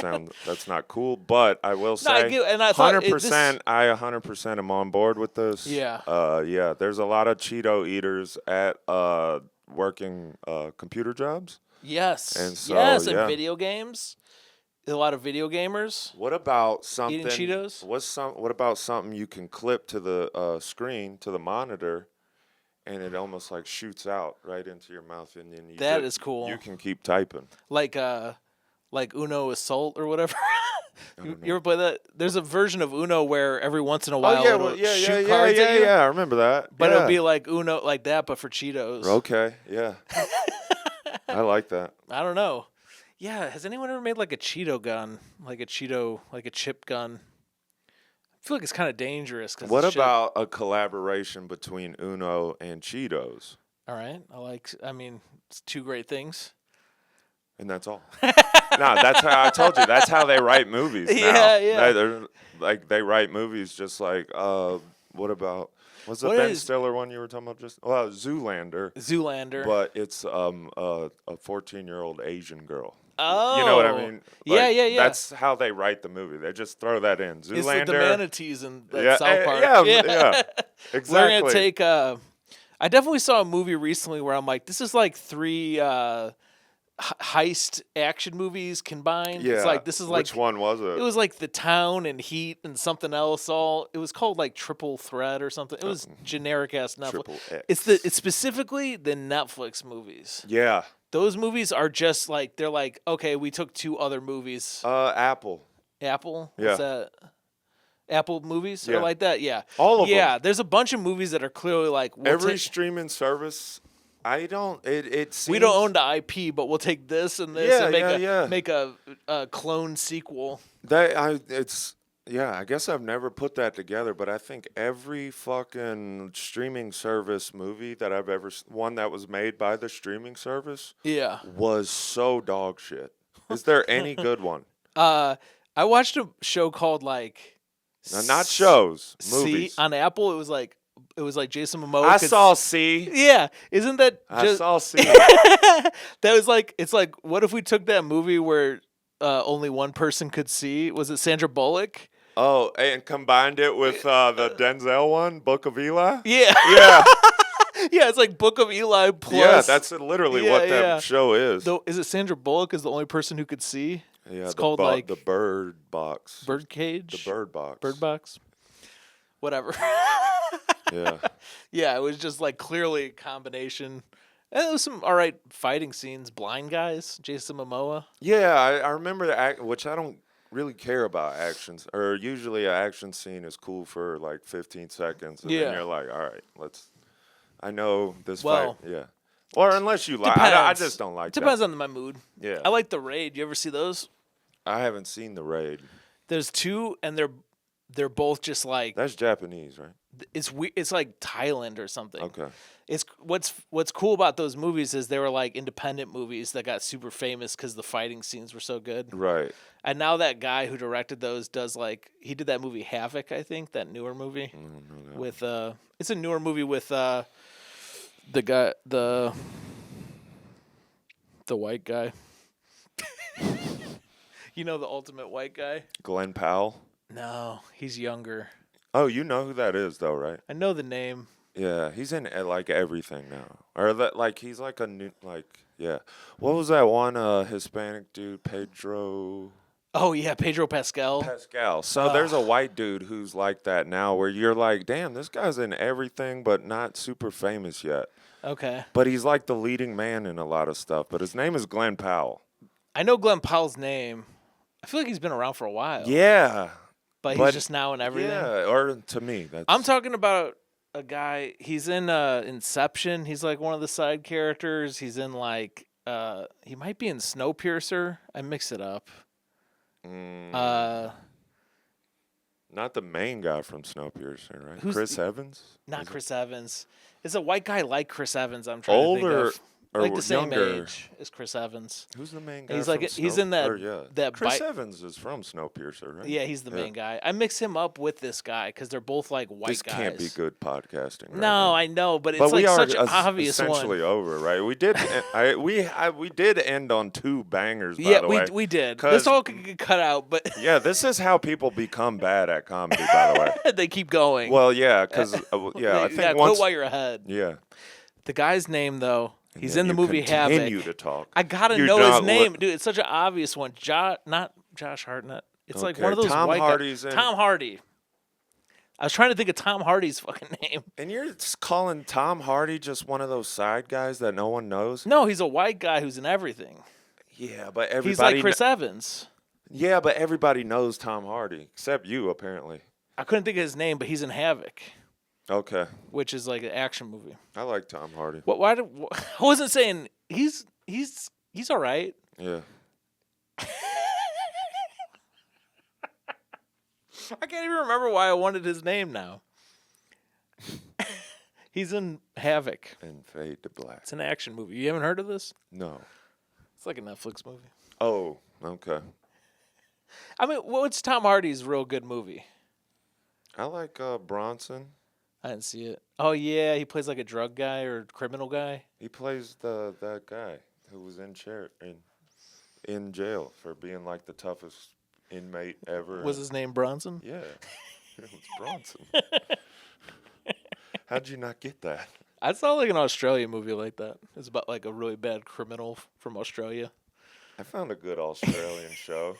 not that's not cool. But I will say, 100%. I 100% am on board with this. Yeah. Yeah. There's a lot of Cheeto eaters at working computer jobs. Yes. And so, and video games. A lot of video gamers. What about something? Eating Cheetos. What about something you can clip to the screen, to the monitor? And it almost like shoots out right into your mouth, and then that is cool. You can keep typing. Like Uno Assault or whatever. You ever play that? There's a version of Uno where every once in a while it'll shoot cards at you. Yeah, I remember that. But it'll be like Uno, like that, but for Cheetos. Okay, yeah. I like that. I don't know. Yeah, has anyone ever made like a Cheeto gun, like a chip gun? I feel like it's kind of dangerous. What about a collaboration between Uno and Cheetos? All right. I mean, it's two great things. And that's all. No, that's how I told you. That's how they write movies now. Yeah. They write movies just like, what about, what's the Ben Stiller one you were talking about just? Well, Zoolander. But it's a 14-year-old Asian girl. Oh. You know what I mean? Like, yeah. That's how they write the movie. They just throw that in. Zoolander. It's like the manatees in South Park. Yeah, exactly. We're going to take, I definitely saw a movie recently where I'm like, this is like three heist action movies combined. Yeah. It's like, this is like. Which one was it? It was like The Town and Heat and something else. It was called like Triple Threat or something. It was generic ass Netflix. Triple X. It's specifically the Netflix movies. Yeah. Those movies are just like, they're like, okay, we took two other movies. Apple. Apple? Yeah. What's that? Apple movies Yeah. or like that? Yeah. All of them. Yeah, there's a bunch of movies that are clearly like... Every streaming service, it seems... We don't own the IP, but we'll take this and this and make a clone sequel. I guess I've never put that together, but I think every fucking streaming service movie that I've ever one that was made by the streaming service was so dog shit. Is there any good one? I watched a show called like not shows, movies. On Apple. It was like Jason Momoa. I saw C. Yeah, isn't that I saw C. That was like, it's like, what if we took that movie where only one person could see? Was it Sandra Bullock? Oh, and combined it with the Denzel one, Book of Eli? Yeah. Yeah. Yeah, it's like Book of Eli plus. Yeah, that's literally what that show is. Is it Sandra Bullock is the only person who could see? Yeah, it's called like the Bird Box. Bird Cage? The Bird Box. Bird Box. Whatever. Yeah. Yeah, it was just like clearly a combination. And there was some all right fighting scenes. Blind Guys, Jason Momoa. Yeah, I remember which I don't really care about actions, or usually an action scene is cool for like 15 seconds, and then you're like, all right, I know this fight. Yeah. Or unless you like, I just don't like Depends on my mood. Yeah. I like The Raid. You ever see those? I haven't seen The Raid. There's two, and they're both just like. That's Japanese, right? It's like Thailand or something. Okay. It's what's cool about those movies is they were like independent movies that got super famous because the fighting scenes were so good. Right. And now that guy who directed those does he did that movie Havoc, I think, that newer movie. I don't know that. With it's a newer movie with the guy the white guy. You know the ultimate white guy? Glenn Powell? No, he's younger. Oh, you know who that is though, right? I know the name. Yeah, he's in like everything now. Or that like he's like a new yeah. What was that one Hispanic dude, Pedro Oh yeah, Pedro Pascal. Pascal. So there's a white dude who's like that now where you're like, "Damn, this guy's in everything but not super famous yet." Okay. But he's like the leading man in a lot of stuff, but his name is Glenn Powell. I know Glenn Powell's name. I feel like he's been around for a while. Yeah. But he's just now in everything. Yeah, or to me, that's I'm talking about a guy, he's in Inception. He's like one of the side characters. He's in like he might be in Snowpiercer. I mix it up. Not the main guy from Snowpiercer, right? Chris Evans? Not Chris Evans. It's a white guy like Chris Evans. I'm trying to think of. Or like the same younger. age as Chris Evans. Who's the main guy? He's like he's in that. Chris Evans is from Snowpiercer, right? Yeah, he's the main guy. I mix him up with this guy because they're both like white guys. This can't be good podcasting. Right no, now. I know, but it's like such an obvious one. Essentially over, right? We did. we did end on two bangers. By the way. Yeah, we did. This all could get cut out, but yeah, this is how people become bad at comedy. By the way, they keep going. Well, yeah, because I think once quit while you're ahead. Yeah. The guy's name though. He's in the movie Havoc. Continue to talk. I gotta know his name, dude. It's such an obvious one. Not Josh Hartnett. It's like one of those white guys. Tom Hardy. I was trying to think of Tom Hardy's fucking name. And you're just calling Tom Hardy just one of those side guys that no one knows? No, he's a white guy who's in everything. Yeah, but everybody. He's like Chris Evans. Yeah, but everybody knows Tom Hardy except you, apparently. I couldn't think of his name, but he's in Havoc. Okay. Which is like an action movie. I like Tom Hardy. I wasn't saying he's all right. Yeah. I can't even remember why I wanted his name now. He's in Havoc. And Fade to Black. It's an action movie. You haven't heard of this? No. It's like a Netflix movie. Oh, okay. I mean, what's Tom Hardy's real good movie? I like Bronson. I didn't see it. Oh yeah, he plays like a drug guy or criminal guy. He plays that guy who was in jail for being like the toughest inmate ever. Was his name Bronson? Yeah, it was Bronson. How'd you not get that? I saw like an Australian movie like that. It's about like a really bad criminal from Australia. I found a good Australian show.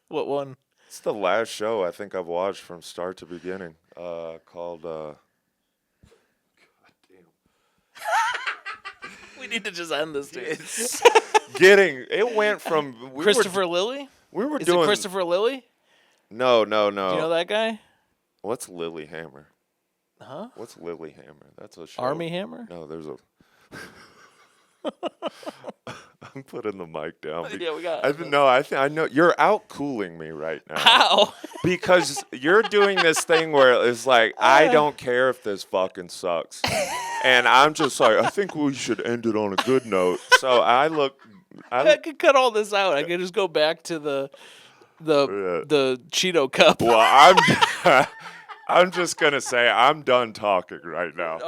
What one? It's the last show I think I've watched from start to beginning. Called. God damn. We need to just end this, dude. It went from Christopher Lilly. Is it Christopher Lilly? No. Do you know that guy? What's Lilyhammer? Huh? What's Lilyhammer? That's a show. Army Hammer? No, there's a. I'm putting the mic down. Yeah, we got it. I know you're out cooling me right now. How? Because you're doing this thing where it's like I don't care if this fucking sucks, and I'm just like I think we should end it on a good note. So I could cut all this out. I could just go back to the Cheeto cup. Well, I'm just gonna say I'm done talking right now.